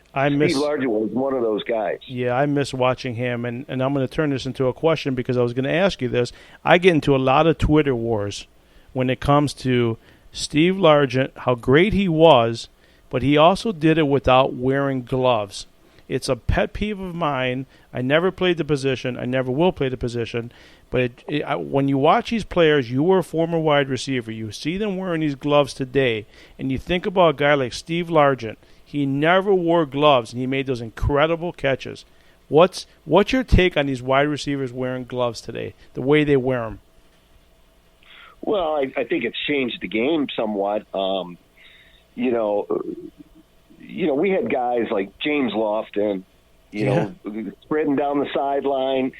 Steve Largent was one of those guys. Yeah, I miss watching him, and I'm going to turn this into a question because I was going to ask you this. I get into a lot of Twitter wars when it comes to Steve Largent, how great he was, but he also did it without wearing gloves. It's a pet peeve of mine. I never played the position. I never will play the position. But when you watch these players, you were a former wide receiver. You see them wearing these gloves today, and you think about a guy like Steve Largent. He never wore gloves, and he made those incredible catches. What's your take on these wide receivers wearing gloves today, the way they wear them? Well, I think it's changed the game somewhat. We had guys like James Lofton, spreading down the sideline,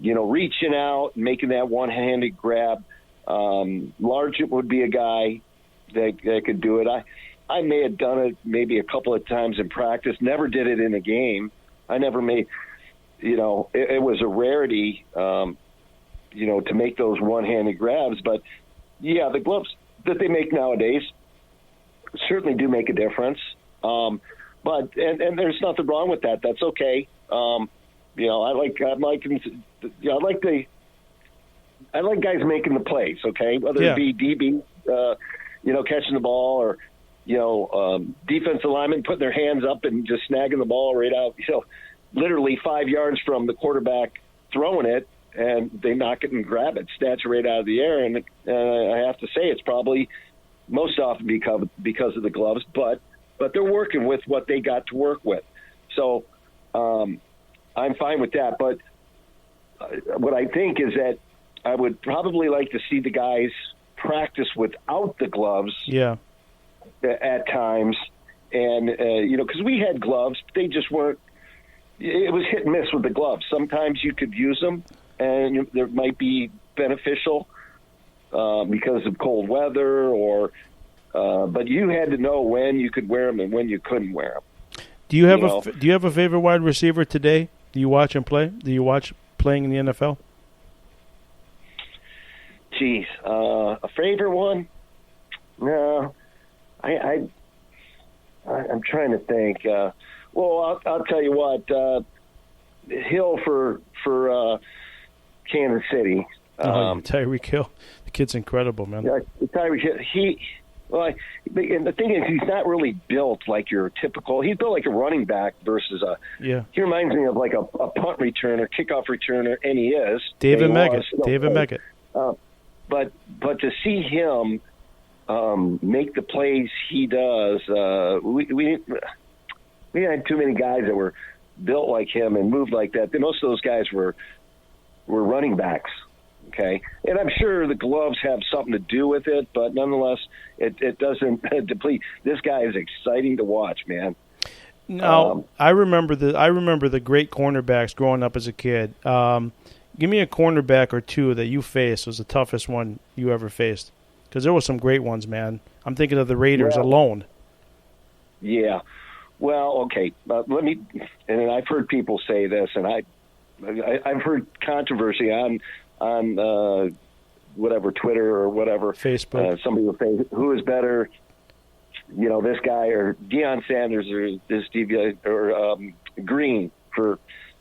reaching out, making that one-handed grab. Largent would be a guy that could do it. I may have done it maybe a couple of times in practice, never did it in a game. I never made, it was a rarity, to make those one-handed grabs. But, yeah, the gloves that they make nowadays certainly do make a difference. But there's nothing wrong with that. That's okay. I like guys making the plays, okay? Whether it be DB, catching the ball, or defensive linemen putting their hands up and just snagging the ball right out, literally 5 yards from the quarterback throwing it, and they knock it and grab it, snatch it right out of the air. And I have to say it's probably most often because of the gloves, but they're working with what they got to work with. So I'm fine with that. But what I think is that I would probably like to see the guys practice without the gloves. Yeah. At times, and because we had gloves, they just weren't. It was hit and miss with the gloves. Sometimes you could use them, and there might be beneficial because of cold weather, but you had to know when you could wear them and when you couldn't wear them. Do you have a favorite wide receiver today? Do you watch him play? Do you watch playing in the NFL? Geez, a favorite one? No. I'm trying to think. I'll tell you what. Hill for Kansas City. Tyreek Hill, the kid's incredible, man. Yeah, Tyreek Hill. And the thing is, he's not really built like your typical. He's built like a running back versus a. Yeah. He reminds me of like a punt returner, kickoff returner, and he is David Meggett. But to see him. Make the plays he does. We had too many guys that were built like him and moved like that. Most of those guys were running backs, Okay, and I'm sure the gloves have something to do with it, but nonetheless, it doesn't deplete. This guy is exciting to watch, man. Now, I remember the great cornerbacks growing up as a kid. Give me a cornerback or two that you faced was the toughest one you ever faced, because there were some great ones, man. I'm thinking of the Raiders alone. Yeah. Well, okay. Let me. And I've heard people say this, and I've heard controversy on whatever, Twitter or whatever, Facebook. Somebody will say, who is better, this guy or Deion Sanders or this Green for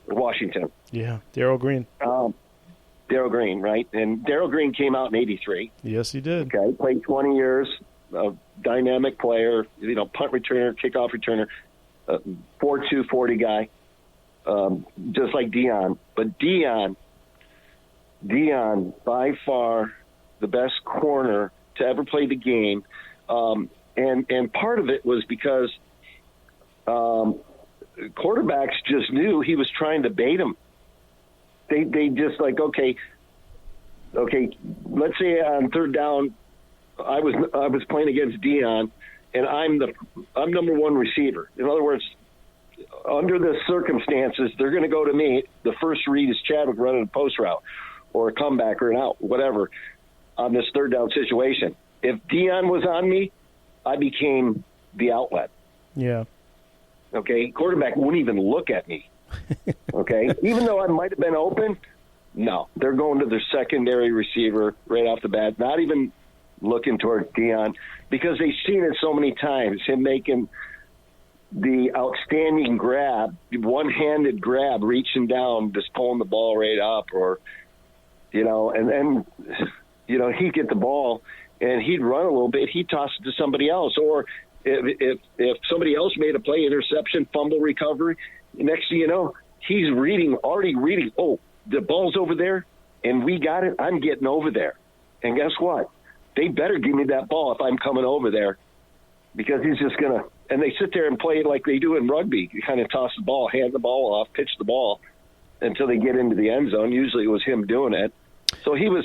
Washington. Yeah, Daryl Green. Daryl Green, right? And Daryl Green came out in *83. Yes, he did. Okay, played 20 years, a dynamic player, punt returner, kickoff returner, 4'2", 40 guy, just like Deion. But Deion, by far the best corner to ever play the game. And part of it was because quarterbacks just knew he was trying to bait them. They just like, okay, let's say on third down, I was playing against Deion, and I'm number one receiver. In other words, under the circumstances, they're going to go to me. The first read is Chadwick running a post route or a comeback or an out, whatever, on this third down situation. If Deion was on me, I became the outlet. Yeah. Okay? Quarterback wouldn't even look at me. Okay? Even though I might have been open, no. They're going to their secondary receiver right off the bat, not even looking toward Deion, because they've seen it so many times, him making the outstanding grab, one-handed grab, reaching down, just pulling the ball right up, or, and then, he'd get the ball and he'd run a little bit, he'd toss it to somebody else. Or if somebody else made a play, interception, fumble recovery, next thing you know, he's already reading, oh, the ball's over there and we got it, I'm getting over there. And guess what? They better give me that ball if I'm coming over there, because he's just going to – and they sit there and play like they do in rugby. You kind of toss the ball, hand the ball off, pitch the ball until they get into the end zone. Usually it was him doing it. So he was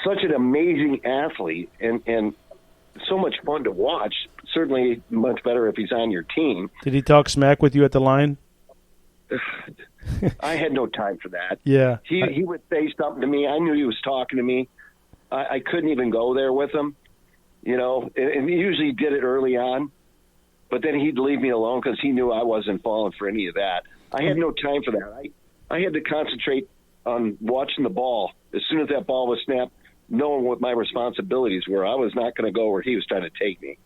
such an amazing athlete and so much fun to watch. Certainly much better if he's on your team. Did he talk smack with you at the line? I had no time for that. Yeah. He would say something to me. I knew he was talking to me. I couldn't even go there with him, and he usually did it early on, but then he'd leave me alone because he knew I wasn't falling for any of that. I had no time for that. I had to concentrate on watching the ball. As soon as that ball was snapped, knowing what my responsibilities were, I was not going to go where he was trying to take me.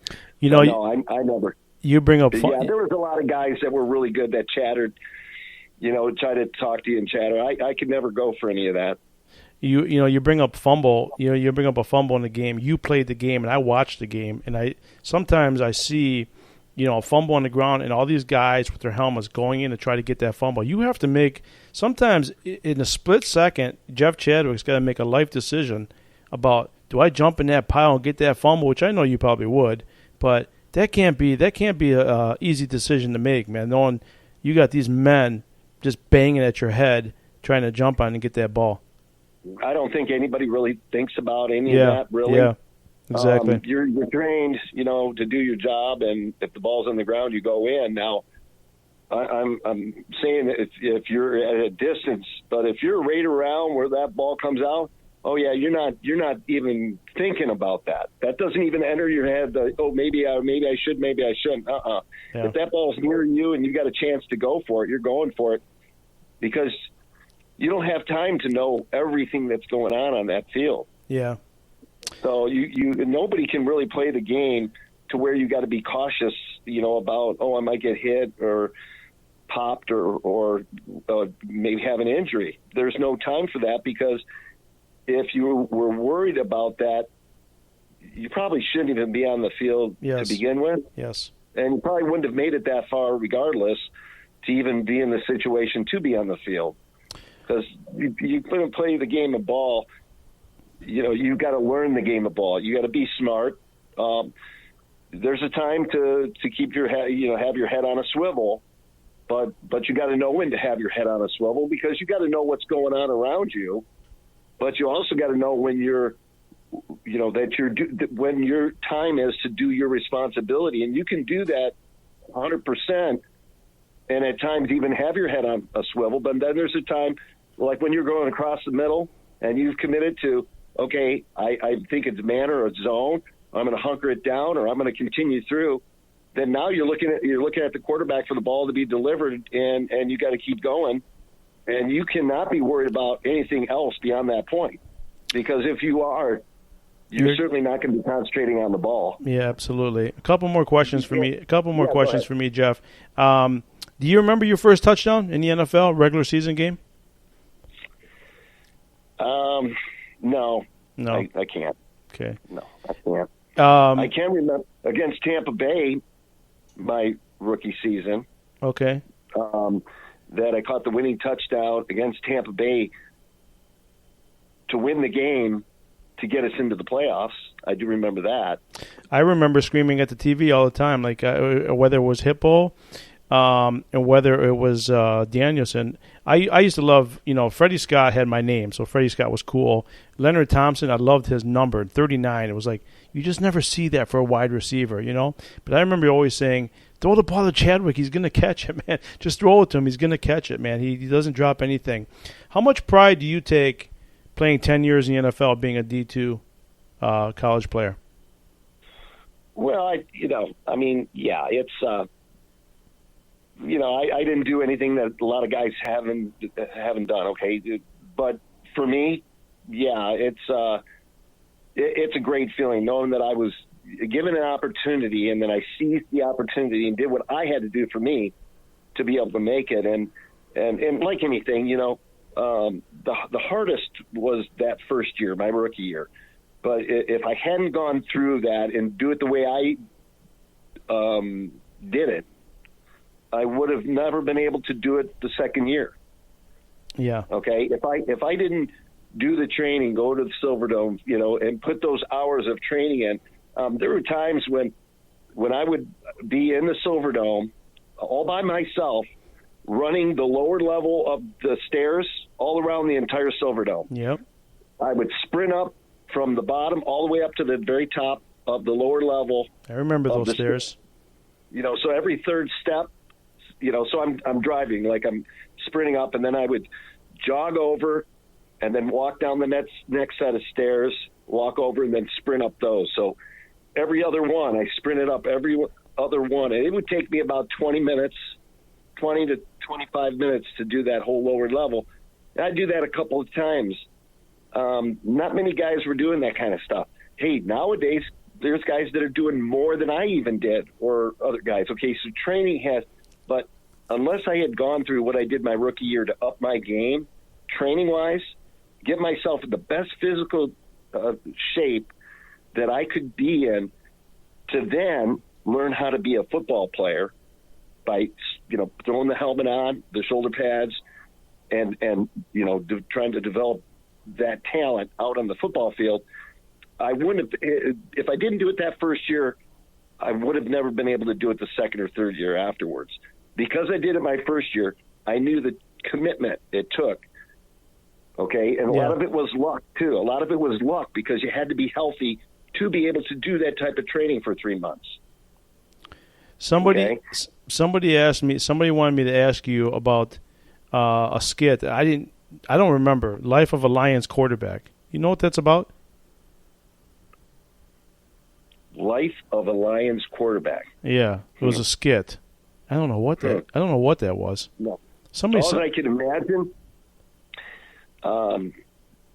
I never. You bring up fun. Yeah, there was a lot of guys that were really good that chattered, tried to talk to you and chatter. I could never go for any of that. You bring up fumble. You bring up a fumble in the game. You played the game, and I watched the game. And sometimes I see, a fumble on the ground, and all these guys with their helmets going in to try to get that fumble. You have to make sometimes in a split second. Jeff Chadwick's got to make a life decision about, do I jump in that pile and get that fumble, which I know you probably would, but that can't be a easy decision to make, man. Knowing you got these men just banging at your head trying to jump on and get that ball. I don't think anybody really thinks about any of that, really. Yeah, exactly. You're trained, to do your job, and if the ball's on the ground, you go in. Now, I'm saying that if you're at a distance, but if you're right around where that ball comes out, oh yeah, you're not even thinking about that. That doesn't even enter your head. Maybe I should, maybe I shouldn't. Yeah. If that ball's near you and you got a chance to go for it, you're going for it, because you don't have time to know everything that's going on that field. Yeah. So nobody can really play the game to where you got to be cautious, about, I might get hit or popped or maybe have an injury. There's no time for that, because if you were worried about that, you probably shouldn't even be on the field to begin with. Yes. And you probably wouldn't have made it that far regardless to even be in the situation to be on the field. Because you couldn't play the game of ball. You got to learn the game of ball. You got to be smart. There's a time to keep your head, have your head on a swivel, but you got to know when to have your head on a swivel, because you got to know what's going on around you. but you also got to know when when your time is to do your responsibility, and you can do that 100%, and at times even have your head on a swivel. But then there's a time, like when you're going across the middle and you've committed to, okay, I think it's man or a zone, I'm going to hunker it down, or I'm going to continue through. Then now you're looking at the quarterback for the ball to be delivered, and you got to keep going, and you cannot be worried about anything else beyond that point, because if you are, you're certainly not going to be concentrating on the ball. Yeah, absolutely. A couple more questions for me. For me, Jeff. Do you remember your first touchdown in the NFL regular season game? No. No, I can't. Okay. No, I can't. I can remember against Tampa Bay, my rookie season. Okay. That I caught the winning touchdown against Tampa Bay to win the game to get us into the playoffs. I do remember that. I remember screaming at the TV all the time, like whether it was Hippo and whether it was Danielson. I used to love, Freddie Scott had my name, so Freddie Scott was cool. Leonard Thompson, I loved his number, 39. It was like, you just never see that for a wide receiver, But I remember always saying, throw the ball to Chadwick. He's going to catch it, man. Just throw it to him. He's going to catch it, man. He doesn't drop anything. How much pride do you take playing 10 years in the NFL, being a D2 college player? Well, it's, I didn't do anything that a lot of guys haven't done. Okay. But for me, yeah, it's a great feeling knowing that I was given an opportunity, and then I seized the opportunity and did what I had to do for me to be able to make it. And like anything, the hardest was that first year, my rookie year. But if I hadn't gone through that and do it the way I did it, I would have never been able to do it the second year. Yeah. Okay. If I didn't do the training, go to the Silverdome, and put those hours of training in, there were times when I would be in the Silverdome all by myself, running the lower level of the stairs all around the entire Silverdome. Yep. I would sprint up from the bottom all the way up to the very top of the lower level. I remember those stairs. So every third step, so I'm driving, like I'm sprinting up, and then I would jog over and then walk down the next set of stairs, walk over, and then sprint up those. So every other one, I sprinted up every other one, and it would take me about 20 to 25 minutes to do that whole lower level. And I'd do that a couple of times. Not many guys were doing that kind of stuff. Hey, nowadays, there's guys that are doing more than I even did, or other guys. Okay, so training has, but unless I had gone through what I did my rookie year to up my game, training-wise, get myself in the best physical shape that I could be in, to then learn how to be a football player by, throwing the helmet on, the shoulder pads, and trying to develop that talent out on the football field. I wouldn't have, if I didn't do it that first year, I would have never been able to do it the second or third year afterwards. Because I did it my first year, I knew the commitment it took. Okay, and a lot of it was luck too. A lot of it was luck because you had to be healthy to be able to do that type of training for 3 months. Somebody wanted me to ask you about a skit. I don't remember. Life of a Lions quarterback. You know what that's about? Life of a Lions quarterback. Yeah, it was a skit. I don't know what that was. No. All I can imagine,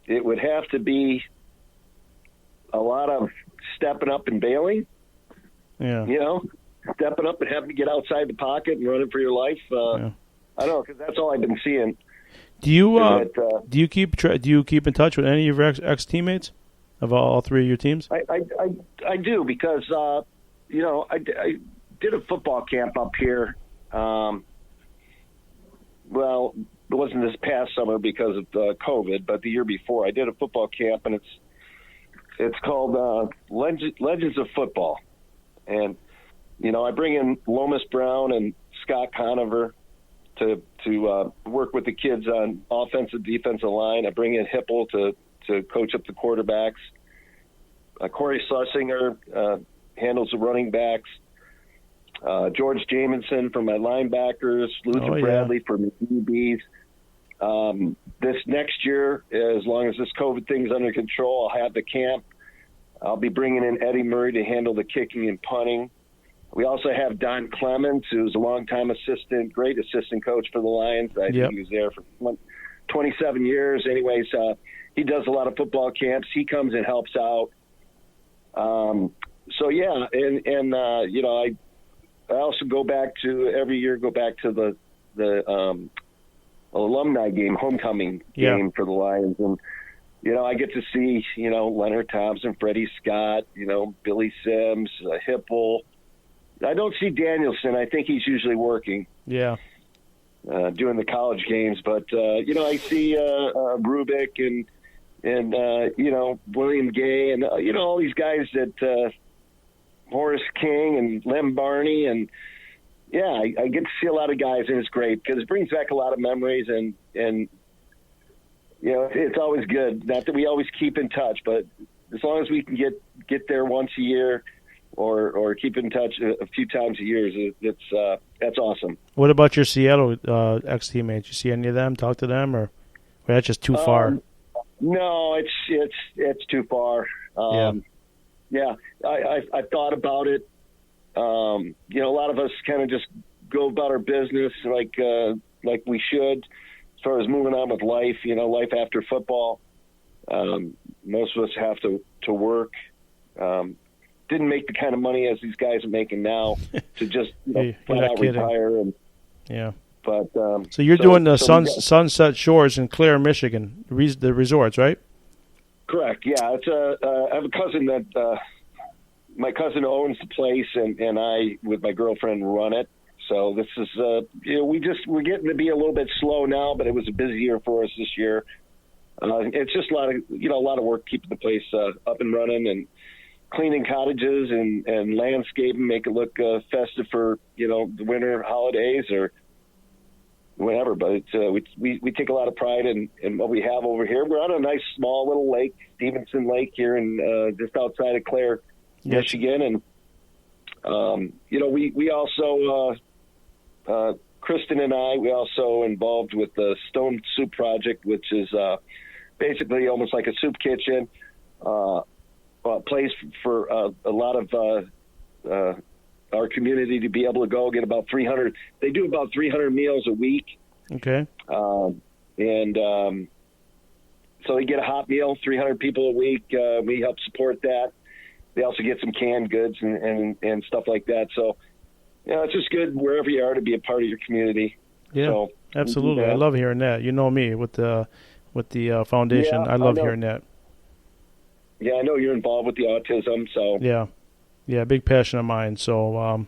it would have to be a lot of stepping up and bailing. Yeah. Stepping up and having to get outside the pocket and running for your life. I don't know, because that's all I've been seeing. Do you keep in touch with any of your ex teammates of all three of your teams? I do, because I did a football camp up here. Well, it wasn't this past summer because of COVID, but the year before I did a football camp, and it's called Legends of Football. And I bring in Lomas Brown and Scott Conover to work with the kids on offensive, defensive line. I bring in Hipple to to coach up the quarterbacks. Corey Schlesinger handles the running backs. George Jamison for my linebackers. Luther Bradley for my DBs. This next year, as long as this COVID thing's under control, I'll have the camp. I'll be bringing in Eddie Murray to handle the kicking and punting. We also have Don Clemens, who's a longtime assistant, great assistant coach for the Lions. I think he was there for 27 years. Anyways, he does a lot of football camps. He comes and helps out. So yeah, and you know, I also every year go back to the alumni game, homecoming game for the Lions, and you know, I get to see, you know, Leonard Thompson, Freddie Scott, you know, Billy Sims, Hipple. I don't see Danielson. I think he's usually working. Yeah. Doing the college games, but you know, I see Rubik and you know, William Gay and you know, all these guys that Horace King and Lem Barney, and yeah, I get to see a lot of guys, and it's great because it brings back a lot of memories, and you know, it's always good. Not that we always keep in touch, but as long as we can get there once a year or keep in touch a few times a year, that's awesome. What about your Seattle ex-teammates? You see any of them? Talk to them, or that's just too far? No, it's too far. Yeah, I thought about it. You know, a lot of us kind of just go about our business like we should, as far as moving on with life. You know, life after football. Most of us have to work. Didn't make the kind of money as these guys are making now to just flat out retire. And, but so you're doing the Sunset Shores in Clare, Michigan, the resorts, right? Correct. Yeah, it's I have a cousin that my cousin owns the place, and I, with my girlfriend, run it. So this is you know, we're getting to be a little bit slow now, but it was a busy year for us this year. It's just a lot of work keeping the place up and running, and cleaning cottages and landscaping, make it look festive for, you know, the winter holidays or whatever. But we take a lot of pride in what we have over here. We're on a nice small little lake, Stevenson Lake, here in just outside of Clare, Michigan. And you know, we also Kristen and we also involved with the Stone Soup Project, which is basically almost like a soup kitchen. Place for a lot of our community to be able to go get about 300. They do about 300 meals a week. Okay. And so they get a hot meal, 300 people a week. We help support that. They also get some canned goods and stuff like that. So, you know, it's just good wherever you are to be a part of your community. Yeah, so, absolutely. I love hearing that. You know me with the foundation. I love hearing that. Yeah, I know you're involved with the autism, so. Yeah, big passion of mine. So,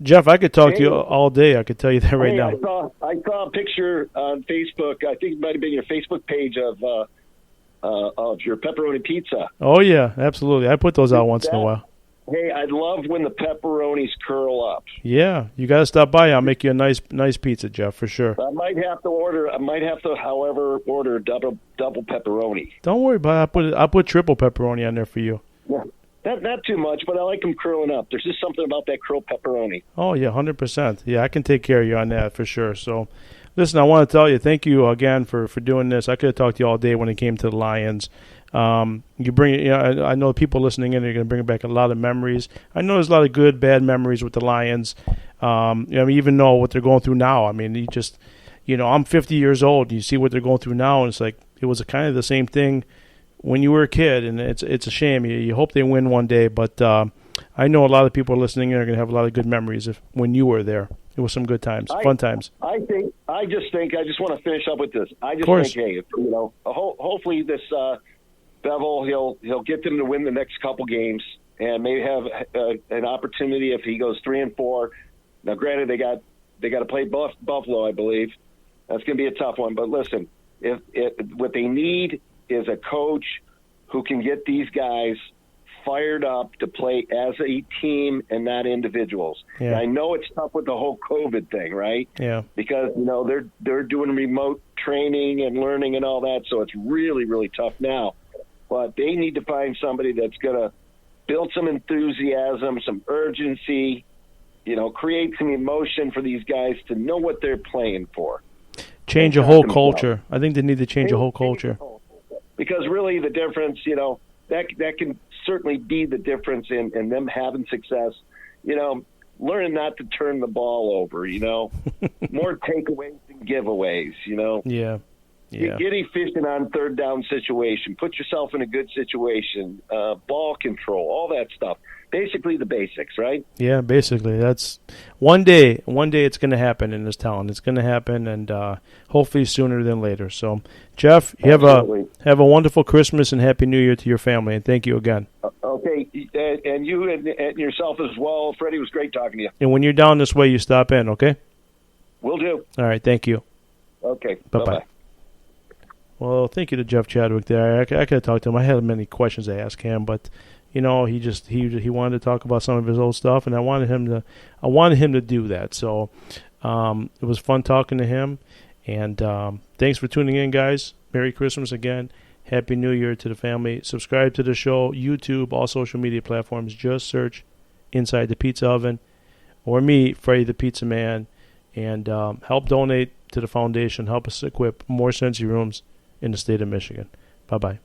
Jeff, I could talk to you all day. I could tell you that right now. I saw a picture on Facebook. I think it might have been your Facebook page of your pepperoni pizza. Oh, yeah, absolutely. I put those out once in a while. Hey, I love when the pepperonis curl up. Yeah, you got to stop by. I'll make you a nice pizza, Jeff, for sure. I might have to, however, order double pepperoni. Don't worry about it. I'll put triple pepperoni on there for you. Yeah, not too much, but I like them curling up. There's just something about that curled pepperoni. Oh yeah, 100%. Yeah, I can take care of you on that for sure. So, listen, I want to tell you, thank you again for doing this. I could have talked to you all day when it came to the Lions. You bring, you know, I know people listening in are going to bring back a lot of memories. I know there's a lot of good, bad memories with the Lions. I mean, even know what they're going through now. I mean, I'm 50 years old. You see what they're going through now, and it's like it was kind of the same thing when you were a kid, and it's a shame. You hope they win one day, but I know a lot of people listening in are going to have a lot of good memories when you were there. It was some good times, fun times. I just want to finish up with this. I just think, hey, you know, hopefully this. Bevel, he'll get them to win the next couple games and maybe have an opportunity if he goes 3-4. Now, granted, they got to play Buffalo, I believe. That's going to be a tough one. But listen, if what they need is a coach who can get these guys fired up to play as a team and not individuals. Yeah. And I know it's tough with the whole COVID thing, right? Yeah. Because you know they're doing remote training and learning and all that, so it's really really tough now. but they need to find somebody that's going to build some enthusiasm, some urgency, create some emotion for these guys to know what they're playing for. Change a whole culture. I think they need to change a whole culture. Because really the difference, that can certainly be the difference in them having success. Learning not to turn the ball over, more takeaways than giveaways, Yeah. Get efficient on third down situation. Put yourself in a good situation. Ball control, all that stuff. Basically the basics, right? Yeah, basically. That's one day it's going to happen in this town. It's going to happen, and hopefully sooner than later. So, Jeff, you have a wonderful Christmas and Happy New Year to your family, and thank you again. Okay, and you and yourself as well. Fredi, was great talking to you. And when you're down this way, you stop in, okay? Will do. All right, thank you. Okay, bye-bye. Well, thank you to Jeff Chadwick there. I could have talked to him. I had many questions to ask him, but he wanted to talk about some of his old stuff, and I wanted him to do that. So it was fun talking to him, and thanks for tuning in, guys. Merry Christmas again. Happy New Year to the family. Subscribe to the show, YouTube, all social media platforms. Just search Inside the Pizza Oven or me, Fredi the Pizza Man, and help donate to the foundation. Help us equip more Sensi rooms in the state of Michigan. Bye-bye.